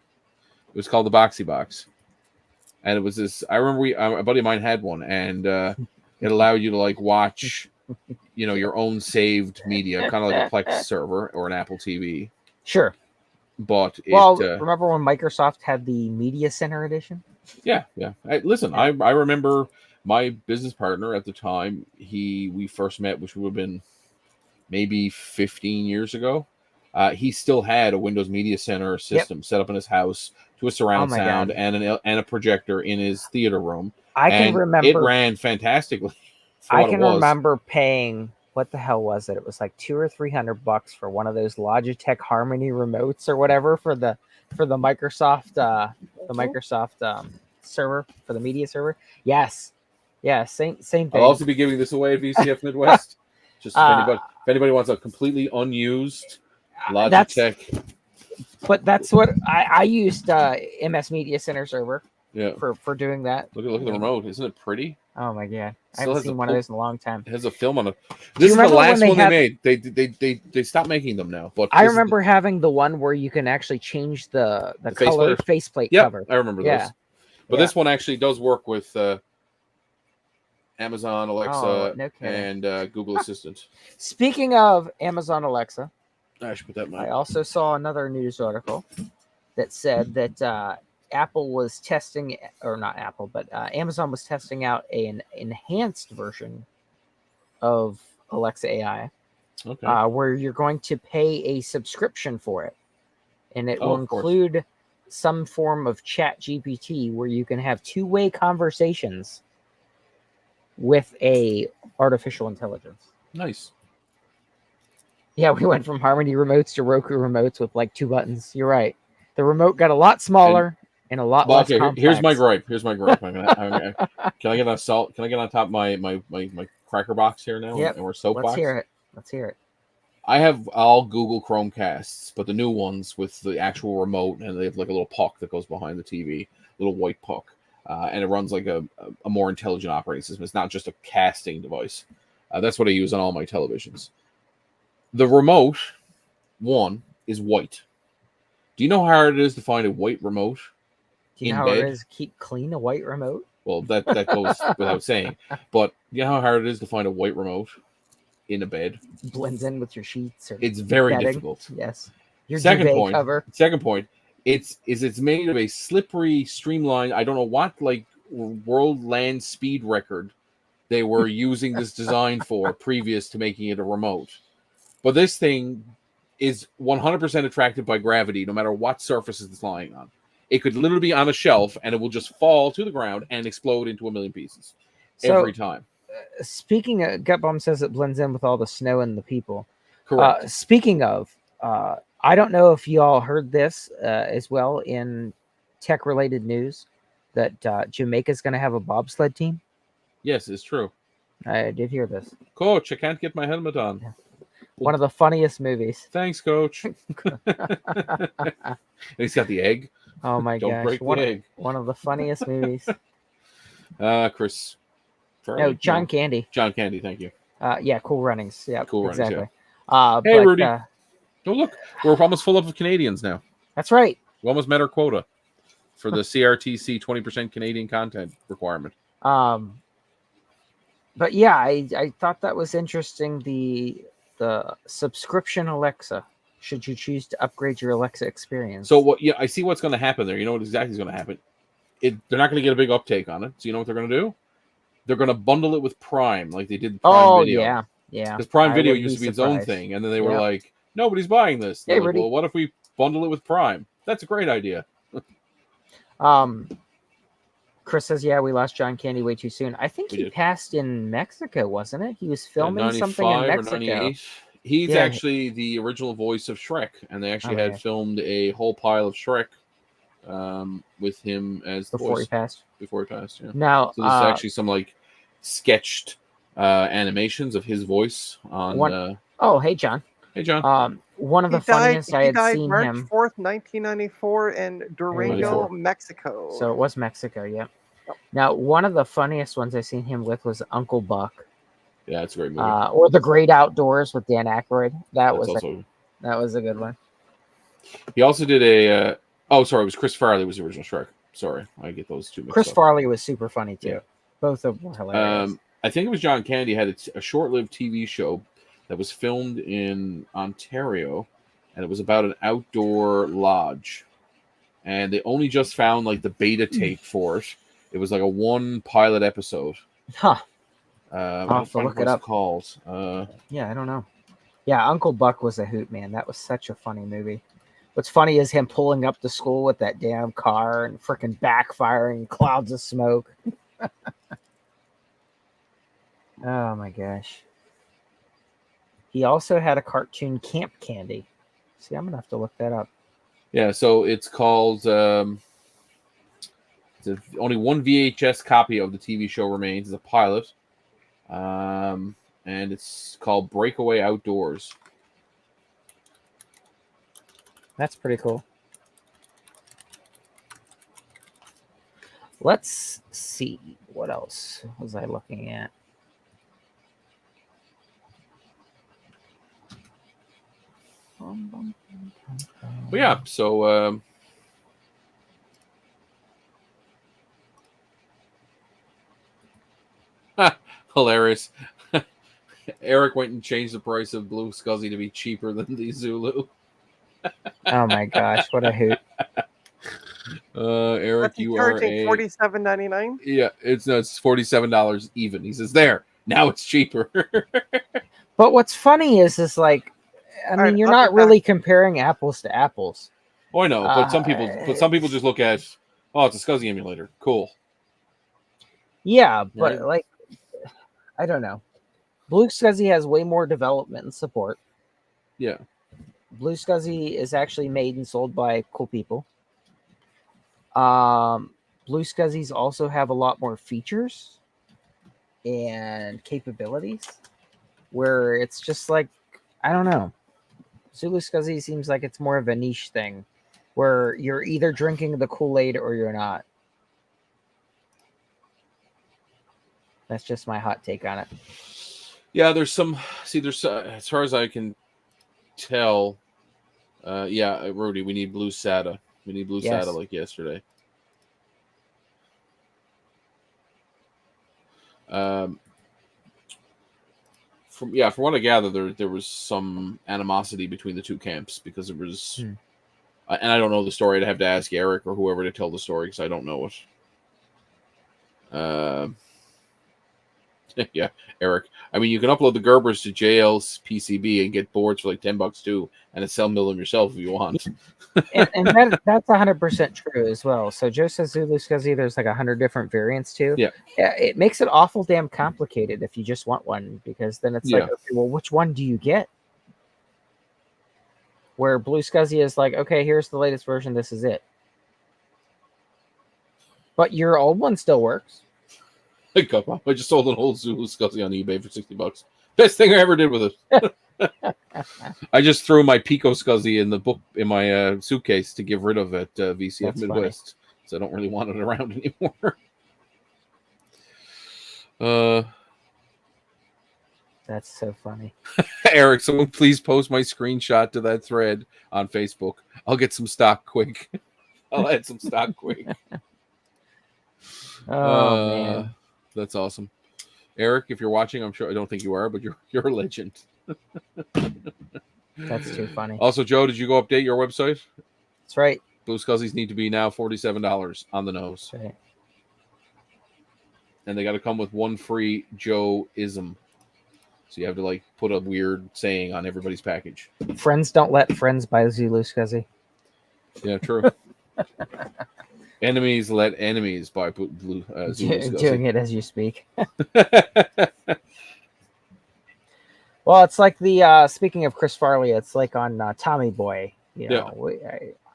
was called the Boxy box, and it was this. I remember a buddy of mine had one, and it allowed you to like watch, your own saved media, kind of like a Plex server or an Apple TV.
Sure.
But
remember when Microsoft had the Media Center edition?
Yeah. Listen, I remember my business partner at the time. We first met, which would have been maybe 15 years ago. He still had a Windows Media Center system set up in his house to a surround sound
God.
and a projector in his theater room.
I can remember
it ran fantastically.
I can remember paying, what the hell was it? It was like $200 or $300 for one of those Logitech Harmony remotes or whatever for the Microsoft server, for the media server. Yes. Yeah, same thing.
I'll also be giving this away at VCF Midwest. Just if anybody wants a completely unused Logitech.
That's what I used MS Media Center server.
Yeah.
For doing that.
Look at the remote. Isn't it pretty?
Oh my god. I haven't seen one of those in a long time.
It has a film on it. This is the last one they made. They stopped making them now. But
I remember having the one where you can actually change the color faceplate cover.
I remember those. But this one actually does work with Amazon Alexa and Google Assistant.
Speaking of Amazon Alexa,
I should put that in my...
I also saw another news article that said that Apple was testing, or not Apple, but Amazon was testing out an enhanced version of Alexa AI, where you're going to pay a subscription for it, and it will include some form of Chat GPT where you can have two-way conversations with a artificial intelligence.
Nice.
Yeah, we went from Harmony remotes to Roku remotes with like 2 buttons. You're right. The remote got a lot smaller and a lot less complex.
Here's my gripe. Can I get on salt? Can I get on top of my cracker box here now?
Yep.
And we're soapbox.
Let's hear it.
I have all Google Chromecasts, but the new ones with the actual remote, and they have like a little puck that goes behind the TV, little white puck, and it runs like a more intelligent operating system. It's not just a casting device. That's what I use on all my televisions. The remote one is white. Do you know how hard it is to find a white remote?
Do you know how hard it is to keep clean a white remote?
Well, that goes without saying. But you know how hard it is to find a white remote in a bed?
Blends in with your sheets.
It's very difficult.
Yes. Your
second point. It's made of a slippery, streamlined. I don't know what like world land speed record they were using this design for previous to making it a remote. But this thing is 100% attracted by gravity, no matter what surface it's lying on. It could literally be on a shelf, and it will just fall to the ground and explode into 1,000,000 pieces every time.
Speaking of, Gutbaum says it blends in with all the snow and the people.
Correct.
Speaking of, I don't know if you all heard this as well in tech-related news, that Jamaica's going to have a bobsled team.
Yes, it's true.
I did hear this.
Coach, I can't get my helmet on.
Yeah. One of the funniest movies.
Thanks, Coach. And he's got the egg.
Oh my gosh!
Don't break the egg.
One of the funniest movies.
Chris.
Farley? No, John Candy.
John Candy, thank you.
Yeah, Cool Runnings. Yeah,
Cool
exactly.
Runnings. Yeah. Hey, Rudy. Oh, look, we're almost full up of Canadians now.
That's right.
We almost met our quota for the CRTC 20% Canadian content requirement.
But yeah, I thought that was interesting. The subscription Alexa, should you choose to upgrade your Alexa experience.
So what? Yeah, I see what's going to happen there. You know what exactly is going to happen. They're not going to get a big uptake on it. So you know what they're going to do? They're going to bundle it with Prime, like they did Prime Video.
Yeah.
Because Prime Video used to be its own thing, and then they were like, nobody's buying this.
Hey,
like, well, what if we bundle it with Prime? That's a great idea.
Chris says, yeah, we lost John Candy way too soon. I think he passed in Mexico, wasn't it? He was filming something in Mexico.
He's actually the original voice of Shrek, and they actually had filmed a whole pile of Shrek with him as the
before
voice.
Before
he passed, yeah.
Now,
so this is actually some like sketched animations of his voice on.
Oh, hey, John.
Hey, John.
One of the funniest I had seen
March
him.
4th, 1994 in Durango, Mexico.
So it was Mexico, yeah. Yep. Now, one of the funniest ones I seen him with was Uncle Buck.
Yeah, it's a great movie.
Or The Great Outdoors with Dan Aykroyd. That was a good one.
He also did a. It was Chris Farley was the original Shrek. Sorry, I get those two mixed up.
Chris Farley was super funny too. Yeah. Both of them were hilarious.
I think it was John Candy had a short-lived TV show that was filmed in Ontario, and it was about an outdoor lodge. And they only just found like the beta tape for it. It was like a one pilot episode.
Huh.
I'll have to look it up. Called.
Yeah, I don't know. Yeah, Uncle Buck was a hoot, man. That was such a funny movie. What's funny is him pulling up to school with that damn car and freaking backfiring, clouds of smoke. Oh my gosh. He also had a cartoon, Camp Candy. See, I'm gonna have to look that up.
Yeah, so it's called Only one VHS copy of the TV show remains as a pilot, and it's called Breakaway Outdoors.
That's pretty cool. Let's see. What else was I looking at?
But yeah, so hilarious. Eric went and changed the price of Blue Scuzzy to be cheaper than the Zulu.
Oh my gosh, what a hoot.
Eric,
What's he
you are
charging?
a
$47.99.
yeah. It's $47 even. He says there now it's cheaper.
But what's funny is like, I mean,
right,
you're
I'll
not
be
really comparing apples to apples.
Oh, I know, but some people just look at, oh, it's a Scuzzy emulator. Cool.
Yeah, but
Right.
like, I don't know. Blue Scuzzy has way more development and support.
Yeah.
Blue Scuzzy is actually made and sold by cool people. Blue Scuzzies also have a lot more features and capabilities, where it's just like, I don't know. Zulu Scuzzy seems like it's more of a niche thing, where you're either drinking the Kool-Aid or you're not. That's just my hot take on it.
Yeah, there's as far as I can tell, yeah, Rudy, we need blue SATA. We need blue
Yes.
SATA like yesterday. From what I gather, there was some animosity between the two camps because it was, and I don't know the story. I'd have to ask Eric or whoever to tell the story because I don't know it. Yeah, Eric. I mean, you can upload the Gerbers to JL's PCB and get boards for like $10 too, and sell mill them yourself if you want.
and that's 100% true as well. So Joe says Zulu Scuzzy, there's like 100 different variants too.
Yeah.
It makes it awful damn complicated if you just want one, because then it's like, okay, well, which one do you get? Where Blue Scuzzy is like, okay, here's the latest version. This is it. But your old one still works.
I just sold an old Zulu Scuzzy on eBay for $60. Best thing I ever did with it. I just threw my Pico Scuzzy in my suitcase to get rid of at VCF
That's
Midwest, so I don't really want it around anymore.
That's so funny.
Eric, someone please post my screenshot to that thread on Facebook. I'll get some stock quick. I'll add some stock quick.
Oh man,
that's awesome. Eric, if you're watching, I don't think you are, but you're a legend.
That's too funny.
Also, Joe, did you go update your website?
That's right.
Blue Scuzzies need to be now $47 on the nose.
That's right.
And they got to come with one free Joe-ism. So you have to like put a weird saying on everybody's package.
Friends don't let friends buy Zulu Scuzzy.
Yeah, true. Enemies let enemies buy Zulu Scuzzy.
Doing it as you speak. Well, it's like the speaking of Chris Farley, it's like on Tommy Boy. You know,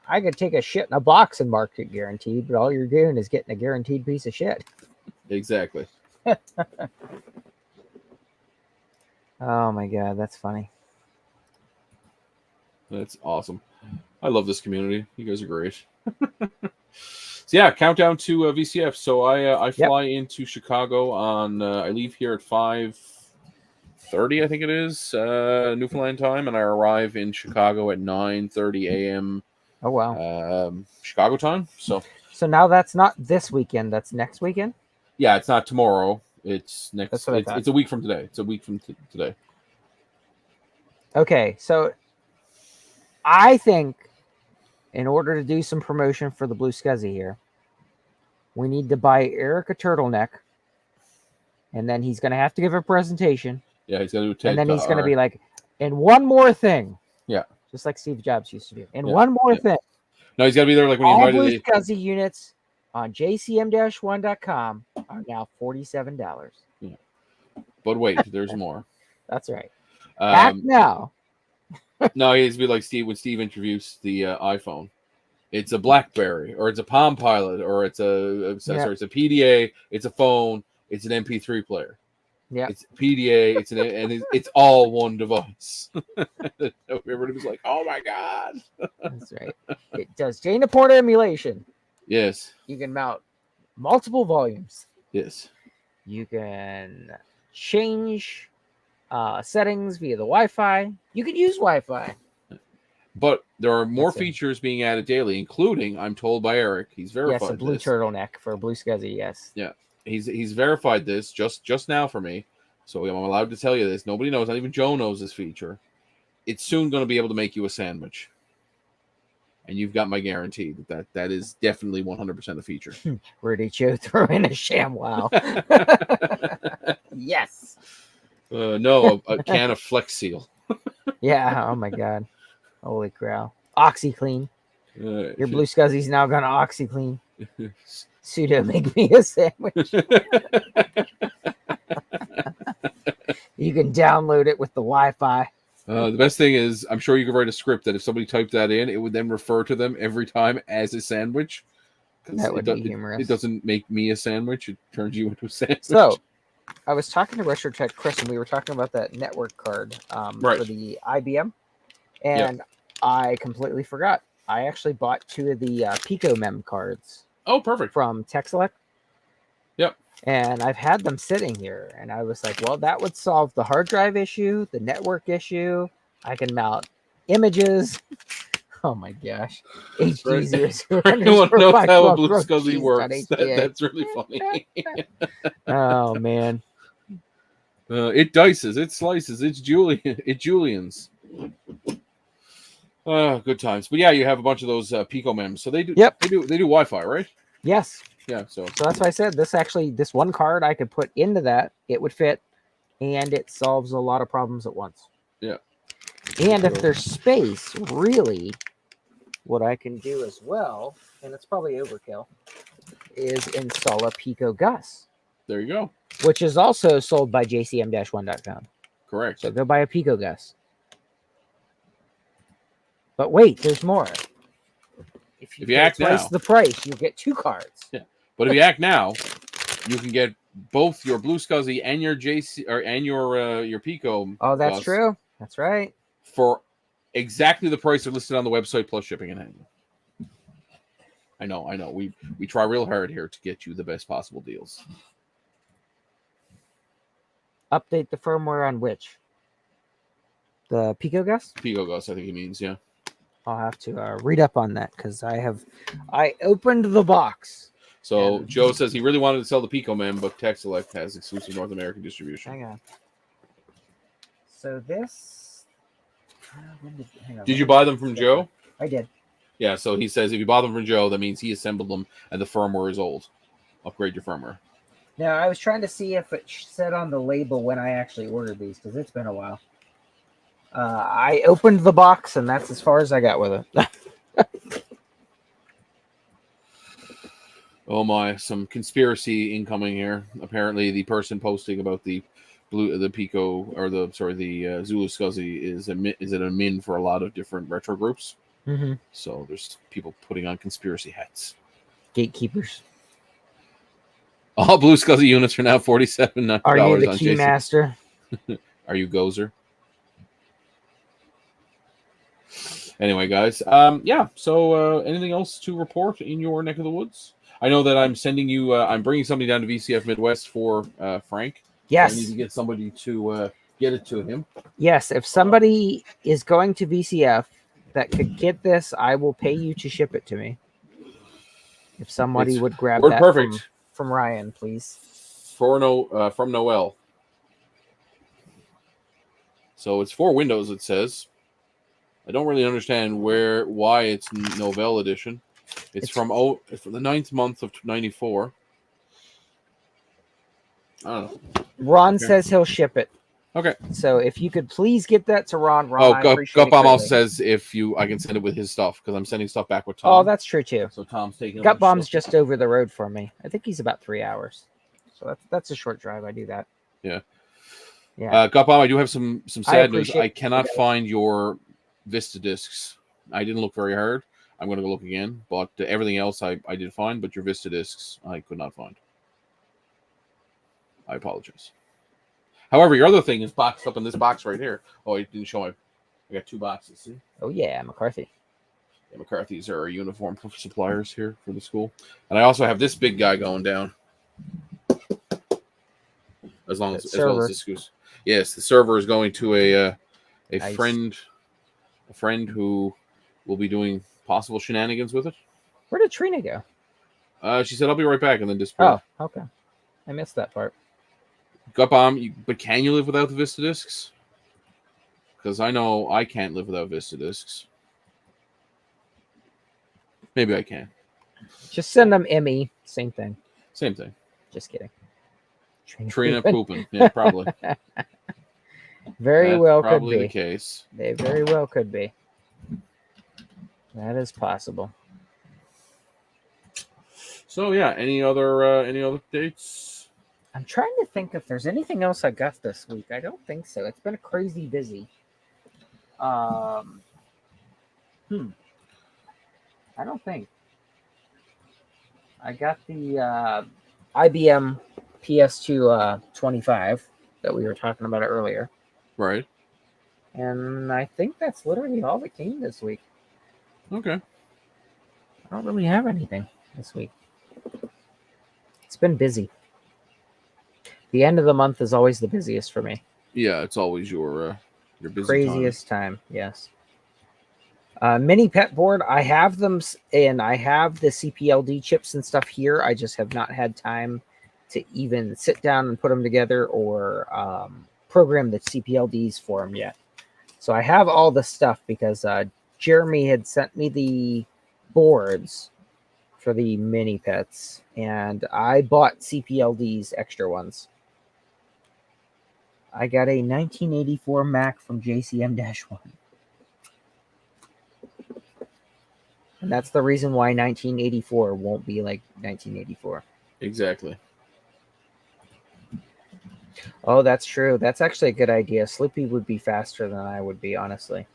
I could take a shit in a box and mark it guaranteed, but all you're doing is getting a guaranteed piece of shit.
Exactly.
Oh my god, that's funny.
That's awesome. I love this community. You guys are great. So yeah, countdown to VCF. So I fly into Chicago on. I leave here at 5:30, I think it is, Newfoundland time, and I arrive in Chicago at 9:30 a.m.
Oh wow,
Chicago time. So
now that's not this weekend. That's next weekend.
Yeah, it's not tomorrow. It's next.
That's what I thought.
It's a week from today. It's a week from today.
Okay, so I think in order to do some promotion for the Blue Scuzzy here, we need to buy Eric a turtleneck, and then he's going to have to give a presentation.
Yeah, he's going to do TED.
And then he's going to be like, and one more thing.
Yeah.
Just like Steve Jobs used to do. And one more thing.
No, he's got to be there like when
all
he
Blue
invited
Scuzzy units on jcm-1.com are now $47.
Yeah. But wait, there's more.
That's right. Act now.
No, he has to be like Steve when Steve introduced the iPhone. It's a BlackBerry, or it's a Palm Pilot, or it's sorry, it's a PDA, it's a phone, it's an MP3 player.
Yeah,
it's PDA, it's all one device. Everybody was like, "Oh my god!"
That's right. It does data port emulation.
Yes.
You can mount multiple volumes.
Yes.
You can change settings via the Wi-Fi. You can use Wi-Fi.
But there are more
That's it.
features being added daily, including, I'm told by Eric, he's verified
Yes, a blue
this.
turtleneck for Blue Scuzzy, yes.
Yeah. He's verified this just now for me. So I'm allowed to tell you this. Nobody knows, not even Joe knows this feature. It's soon going to be able to make you a sandwich. And you've got my guarantee that is definitely 100% a feature.
Where did Joe throw in a ShamWow? Yes.
No, a can of Flex Seal.
Yeah, oh my god. Holy cow. OxyClean. Your Blue Scuzzy's now gonna OxyClean. Pseudo make me a sandwich. You can download it with the Wi-Fi.
The best thing is, I'm sure you could write a script that if somebody typed that in, it would then refer to them every time as a sandwich.
That would be humorous.
It doesn't make me a sandwich; it turns you into a sandwich.
So, I was talking to Retro Tech Chris, and we were talking about that network card
Right.
for the IBM, and I completely forgot. I actually bought 2 of the Pico Mem cards.
Oh, perfect.
From TechSelect.
Yep.
And I've had them sitting here, and I was like, well, that would solve the hard drive issue, the network issue. I can mount images. Oh my gosh. HD0.
Anyone knows how a Blue Scuzzy works. That's really funny.
Oh man.
It dices, it slices, it's Julian's. Good times. But yeah, you have a bunch of those Pico Mems. So they do they do Wi-Fi, right?
Yes.
Yeah, so
that's why I said this one card I could put into that, it would fit, and it solves a lot of problems at once.
Yeah.
And if there's space, really, what I can do as well, and it's probably overkill, is install a Pico Gus.
There you go.
Which is also sold by jcm-1.com.
Correct.
So go buy a Pico Gus. But wait, there's more. If you
act
twice
now,
the price, you get 2 cards.
Yeah. But if you act now, you can get both your Blue Scuzzy and your your Pico.
Oh, that's true. That's right.
For exactly the price they're listed on the website plus shipping and handling. I know. We try real hard here to get you the best possible deals.
Update the firmware on which? The Pico Gus?
Pico Gus, I think he means, yeah.
I'll have to read up on that because I opened the box.
So Joe says he really wanted to sell the Pico Mem, but TechSelect has exclusive North American distribution.
Hang on. So this.
Did you buy them from Joe?
I did.
Yeah, so he says if you buy them from Joe, that means he assembled them and the firmware is old. Upgrade your firmware.
Now, I was trying to see if it said on the label when I actually ordered these because it's been a while. I opened the box, and that's as far as I got with it.
Oh my, some conspiracy incoming here. Apparently, the person posting about the Pico or the Zulu Scuzzy is an admin for a lot of different retro groups.
Mm-hmm.
So there's people putting on conspiracy hats.
Gatekeepers.
All Blue Scuzzy units are now $47.90.
Are you the Keymaster?
Are you Gozer? Anyway, guys. Yeah. So anything else to report in your neck of the woods? I know that I'm sending you. I'm bringing somebody down to VCF Midwest for Frank.
Yes.
So I need to get somebody to get it to him.
Yes. If somebody is going to VCF that could get this, I will pay you to ship it to me. If somebody would grab that
perfect.
From Ryan, please.
From Noel. So it's for Windows. It says. I don't really understand why it's Novell edition. It's from the 9th month of 94. I don't know.
Ron says he'll ship it.
Okay.
So if you could please get that to Ron.
Gutbomb also says I can send it with his stuff because I'm sending stuff back with Tom.
Oh, that's true too.
So Tom's taking.
Gutbomb's just over the road for me. I think he's about 3 hours. So that's a short drive. I do that.
Yeah.
Yeah.
Gutbomb, I do have some sad news. I cannot find your Vista discs. I didn't look very hard. I'm going to go look again. But everything else I did find, but your Vista discs I could not find. I apologize. However, your other thing is boxed up in this box right here. Oh, I didn't show my. I got 2 boxes. See?
Oh yeah, McCarthy.
Yeah, McCarthy's are our uniform suppliers here for the school, and I also have this big guy going down. As well as this goose. Yes, the server is going to a
Nice.
friend who will be doing possible shenanigans with it.
Where did Trina go?
She said, "I'll be right back," and then disappeared.
Oh, okay. I missed that part.
Gut bomb, but can you live without the Vista discs? Because I know I can't live without Vista discs. Maybe I can.
Just send them Emmy. Same thing.
Same thing.
Just kidding.
Trina pooping. Yeah, probably.
Very
That's
well could
probably
be.
the case.
They very well could be. That is possible.
So yeah, any other dates?
I'm trying to think if there's anything else I got this week. I don't think so. It's been crazy busy. I don't think. I got the IBM PS2 25 that we were talking about earlier.
Right.
And I think that's literally all that came this week.
Okay.
I don't really have anything this week. It's been busy. The end of the month is always the busiest for me.
Yeah, it's always your busy
Craziest time, yes. Mini pet board, I have them, and I have the CPLD chips and stuff here. I just have not had time to even sit down and put them together or program the CPLDs for them yet. So I have all the stuff because Jeremy had sent me the boards for the mini pets, and I bought CPLDs, extra ones. I got a 1984 Mac from JCM-1. And that's the reason why 1984 won't be like 1984.
Exactly.
Oh, that's true. That's actually a good idea. Sloopy would be faster than I would be, honestly.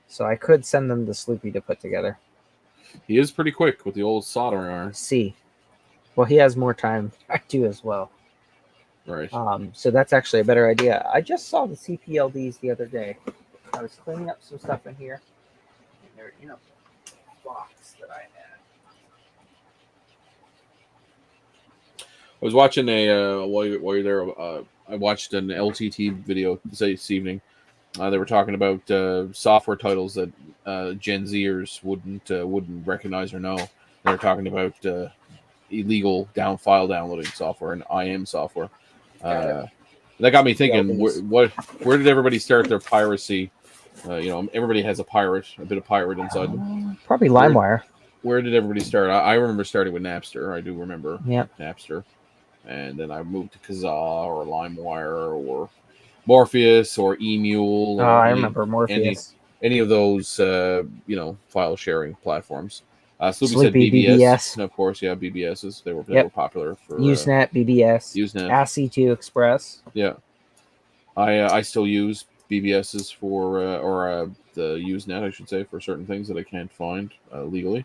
So I could send them to Sloopy to put together.
He is pretty quick with the old soldering iron.
See. Well, he has more time. I do as well.
Right.
So that's actually a better idea. I just saw the CPLDs the other day. I was cleaning up some stuff in here. And they're in a box that I had.
I was watching while you're there. I watched an LTT video this evening. They were talking about software titles that Gen Zers wouldn't recognize or know. They were talking about illegal file downloading software and IM software. That got me thinking: where did everybody start their piracy? Everybody has a bit of pirate inside them.
Probably LimeWire.
Where did everybody start? I remember starting with Napster. I do remember Napster. And then I moved to Kazaa or LimeWire or Morpheus or eMule.
Oh, I remember Morpheus.
Any of those, file sharing platforms. Sloopy said
Sleepy
BBS. And of course, yeah, BBSs. They were popular for
Usenet, BBS,
Usenet,
ASCII2 Express.
Yeah, I still use BBSs for the Usenet, I should say, for certain things that I can't find legally.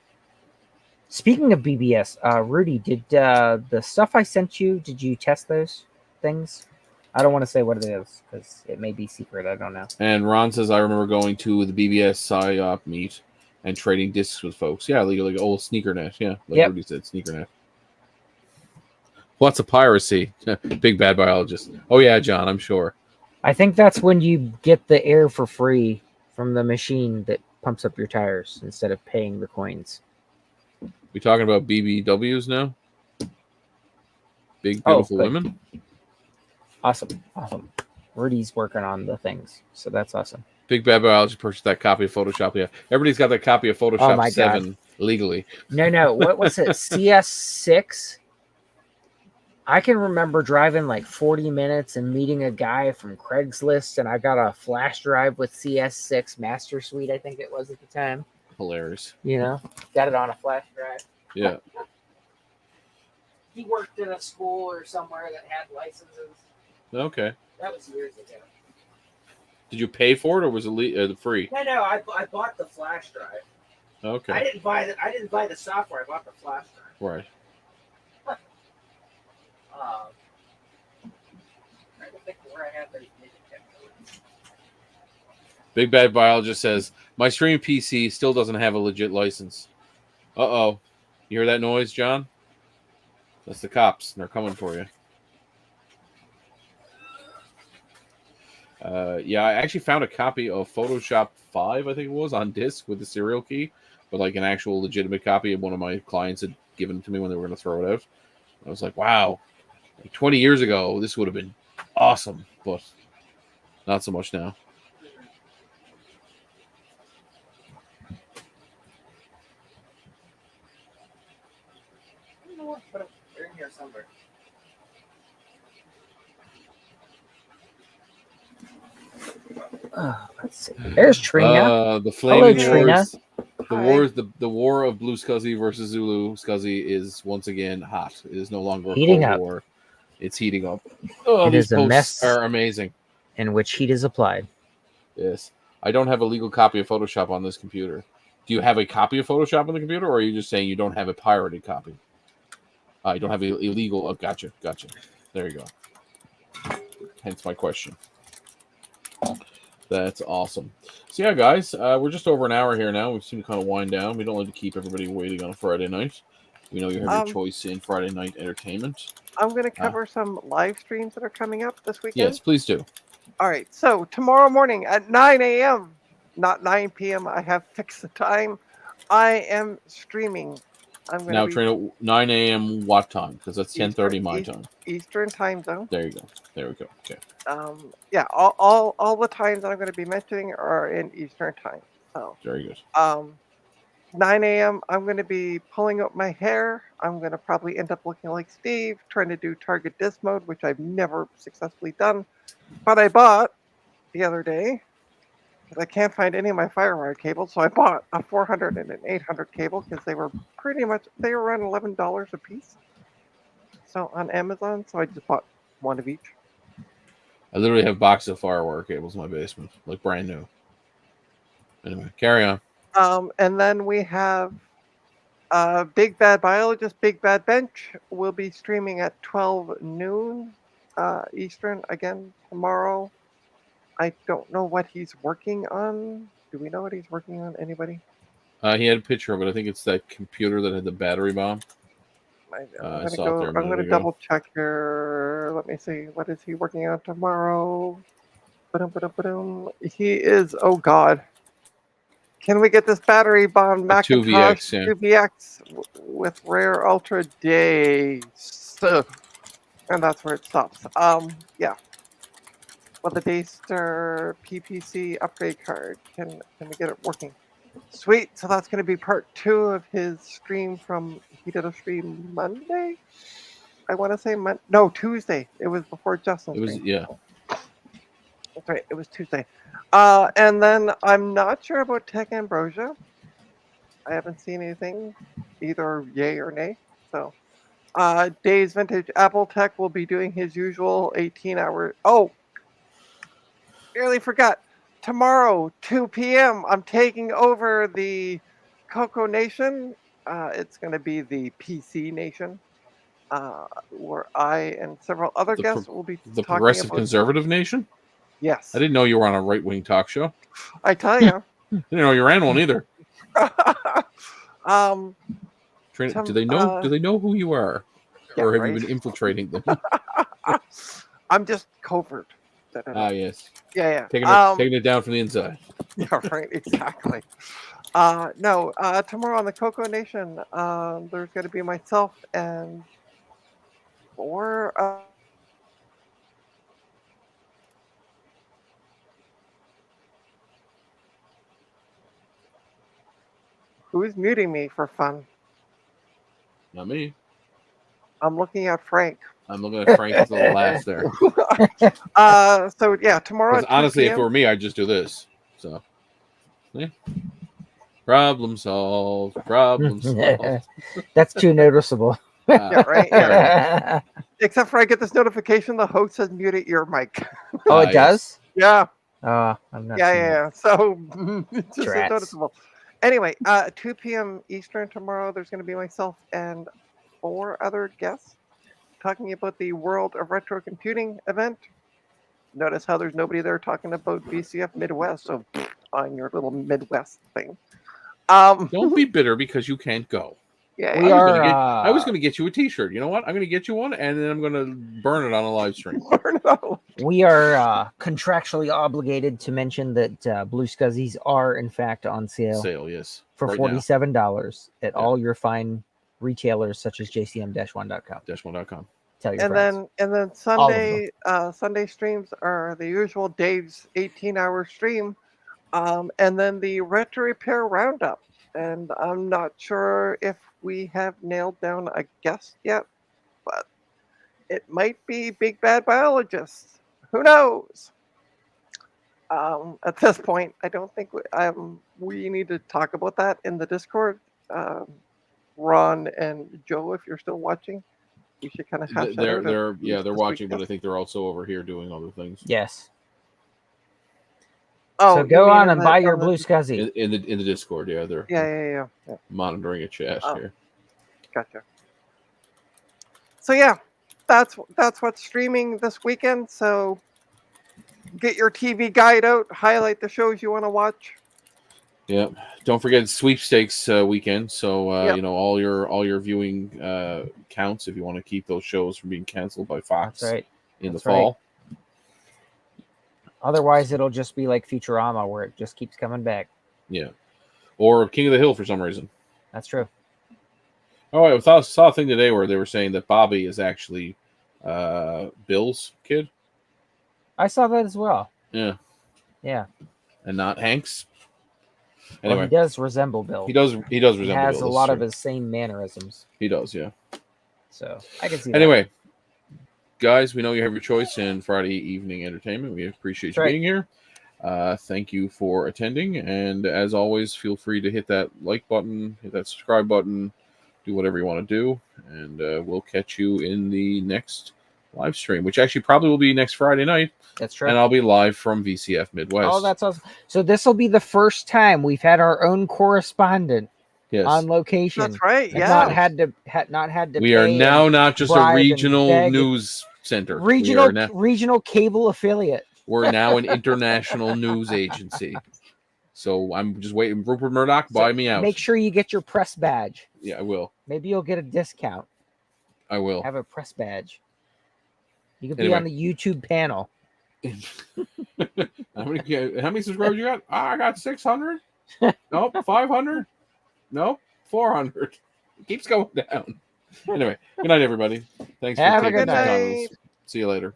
Speaking of BBS, Rudy, did the stuff I sent you, did you test those things? I don't want to say what it is because it may be secret. I don't know.
And Ron says, I remember going to the BBS PSYOP meet and trading discs with folks. Yeah, like old SneakerNet. Yeah, like Rudy said, SneakerNet. What's a piracy? Big bad biologist. Oh, yeah, John, I'm sure.
I think that's when you get the air for free from the machine that pumps up your tires instead of paying the coins.
We talking about BBWs now? Big, beautiful women?
Awesome. Rudy's working on the things, so that's awesome.
Big Bad Biologist purchased that copy of Photoshop. Yeah, everybody's got that copy of Photoshop 7 legally.
No. What was it? CS6? I can remember driving like 40 minutes and meeting a guy from Craigslist, and I got a flash drive with CS6 Master Suite, I think it was at the time.
Hilarious.
Got it on a flash drive.
Yeah.
He worked in a school or somewhere that had licenses.
Okay.
That was years ago.
Did you pay for it or was it free?
No, I bought the flash drive.
Okay.
I didn't buy the software. I bought the flash drive.
Right.
Trying to think where I have those Digitech.
Big Bad Biologist says my streaming PC still doesn't have a legit license. Uh-oh. You hear that noise, John? That's the cops. They're coming for you. Yeah, I actually found a copy of Photoshop 5, I think it was, on disc with the serial key, but like an actual legitimate copy of one of my clients had given to me when they were going to throw it out. I was like, wow, like 20 years ago, this would have been awesome, but not so much now.
I don't know what, but they're in here somewhere. Let's see. There's Trina.
The Flaming
Hello, Trina.
Wars. The war of Blue Scuzzy versus Zulu Scuzzy is once again hot. It is no longer a
Heating
Cold
up.
War. It's heating up. Oh,
It
these
is a
posts
mess.
are amazing.
In which heat is applied.
Yes. I don't have a legal copy of Photoshop on this computer. Do you have a copy of Photoshop on the computer, or are you just saying you don't have a pirated copy? You don't have a illegal. Oh, gotcha. There you go. Hence my question. That's awesome. So yeah, guys, we're just over an hour here now. We seem to kind of wind down. We don't like to keep everybody waiting on a Friday night. We know you have your choice in Friday night entertainment.
I'm going to cover some live streams that are coming up this weekend.
Yes, please do.
All right. So tomorrow morning at 9 a.m., not 9 p.m., I have fixed the time. I am streaming. I'm going
Now,
to be
Trina, 9 a.m. what time? Because that's 10:30 my time.
Eastern time zone.
There you go. There we go. Okay.
Yeah, all the times that I'm going to be mentioning are in Eastern time. So
very good.
9 a.m. I'm going to be pulling up my hair. I'm going to probably end up looking like Steve, trying to do target disc mode, which I've never successfully done. But I bought the other day, because I can't find any of my FireWire cables, so I bought a 400 and an 800 cable because they were around $11 a piece. So on Amazon, so I just bought one of each.
I literally have boxes of FireWire cables in my basement, like brand new. Anyway, carry on.
And then we have Big Bad Biologist, Big Bad Bench will be streaming at 12 noon Eastern again tomorrow. I don't know what he's working on. Do we know what he's working on? Anybody?
He had a picture of it. I think it's that computer that had the battery bomb.
I'm going to double check here. Let me see. What is he working on tomorrow? Ba-dum. He is, oh God. Can we get this battery bomb Macintosh 2VX with rare ultra days? And that's where it stops. Yeah. Well, the Daystar PPC upgrade card. Can we get it working? Sweet. So that's going to be part 2 of his stream from. He did a stream Monday. I want to say Tuesday. It was before Justin's.
It was
stream.
yeah.
That's right. It was Tuesday. And then I'm not sure about Tech Ambrosia. I haven't seen anything, either yay or nay. So, Days Vintage Apple Tech will be doing his usual 18-hour. Oh, barely forgot. Tomorrow, 2 p.m., I'm taking over the Coco Nation. It's going to be the PC Nation, where I and several other guests will be
the
talking
Progressive
about
Conservative Nation.
Yes,
I didn't know you were on a right-wing talk show.
I tell you,
didn't know you ran one either.
Trina,
do they know? Do they know who you are, or have you been infiltrating them?
I'm just covert.
Yes.
Yeah.
Taking it down from the inside.
Yeah, right. Exactly. No. Tomorrow on the Coco Nation, there's going to be myself and 4. Who's muting me for fun?
Not me.
I'm looking at Frank.
I'm looking at Frank's little laugh there.
So yeah, tomorrow.
Honestly, if it were me, I'd just do this. So, yeah. Problem solved. Problem solved.
That's too noticeable.
Yeah, right. Yeah. Except for I get this notification: the host has muted your mic.
Oh, it does.
Yeah.
I'm not.
Yeah. So it's just noticeable. Anyway, 2 p.m. Eastern tomorrow, there's going to be myself and 4 other guests talking about the World of Retro Computing event. Notice how there's nobody there talking about VCF Midwest, so on your little Midwest thing.
Don't be bitter because you can't go.
Yeah,
We
I was
are
gonna get you a T-shirt. You know what? I'm gonna get you one, and then I'm gonna burn it on a live stream.
burn it all.
we are contractually obligated to mention that Blue Scuzzies are in fact on sale
Sale, yes,
for
right now.
$47 at
Yeah.
all your fine retailers such as jcm-1.com.
Dash1.com.
Tell your friends.
And then
All of them.
Sunday streams are the usual Dave's 18-hour stream, and then the Retro Repair Roundup. And I'm not sure if we have nailed down a guest yet, but it might be Big Bad Biologist. Who knows? At this point, I don't think we need to talk about that in the Discord. Ron and Joe, if you're still watching, we should kind of hash that out.
They're watching, but I think they're also over here doing other things.
Yes.
Oh,
so go on and buy your Blue Scuzzy.
In the Discord, yeah, they're
yeah.
monitoring a chat here.
Gotcha. So yeah, that's what's streaming this weekend. So get your TV guide out, highlight the shows you want to watch.
Yeah, don't forget sweepstakes weekend. So
Yep.
you know, all your viewing counts if you want to keep those shows from being canceled by Fox
That's right.
in
That's
the fall.
Otherwise, it'll just be like Futurama, where it just keeps coming back.
Yeah, or King of the Hill for some reason.
That's true.
Oh, I saw a thing today where they were saying that Bobby is actually Bill's kid.
I saw that as well.
Yeah,
Yeah.
and not Hank's.
Well,
Anyway,
he does resemble Bill.
he does resemble.
He has
Bill,
a lot of his same mannerisms.
He does, yeah.
So I can see.
Anyway, guys, we know you have your choice in Friday evening entertainment. We appreciate you being here. Thank you for attending, and as always, feel free to hit that like button, hit that subscribe button, do whatever you want to do, and we'll catch you in the next live stream, which actually probably will be next Friday night.
That's true.
And I'll be live from VCF Midwest.
Oh, that's awesome. So this will be the first time we've had our own correspondent on location.
That's right. Yeah.
Not had to.
We are now not just a
bribe and
regional
beg.
news center.
Regional cable affiliate.
We're now an international news agency. So I'm just waiting. Rupert Murdoch, buy me out.
Make sure you get your press badge.
Yeah, I will.
Maybe you'll get a discount.
I will.
Have a press badge. You could be on the YouTube panel.
How many subscribers you got? I got 600. Nope, 500. Nope, 400. It keeps going down. Anyway, good night, everybody. Thanks
Have
for
a good
taking the
night.
comments. See you later.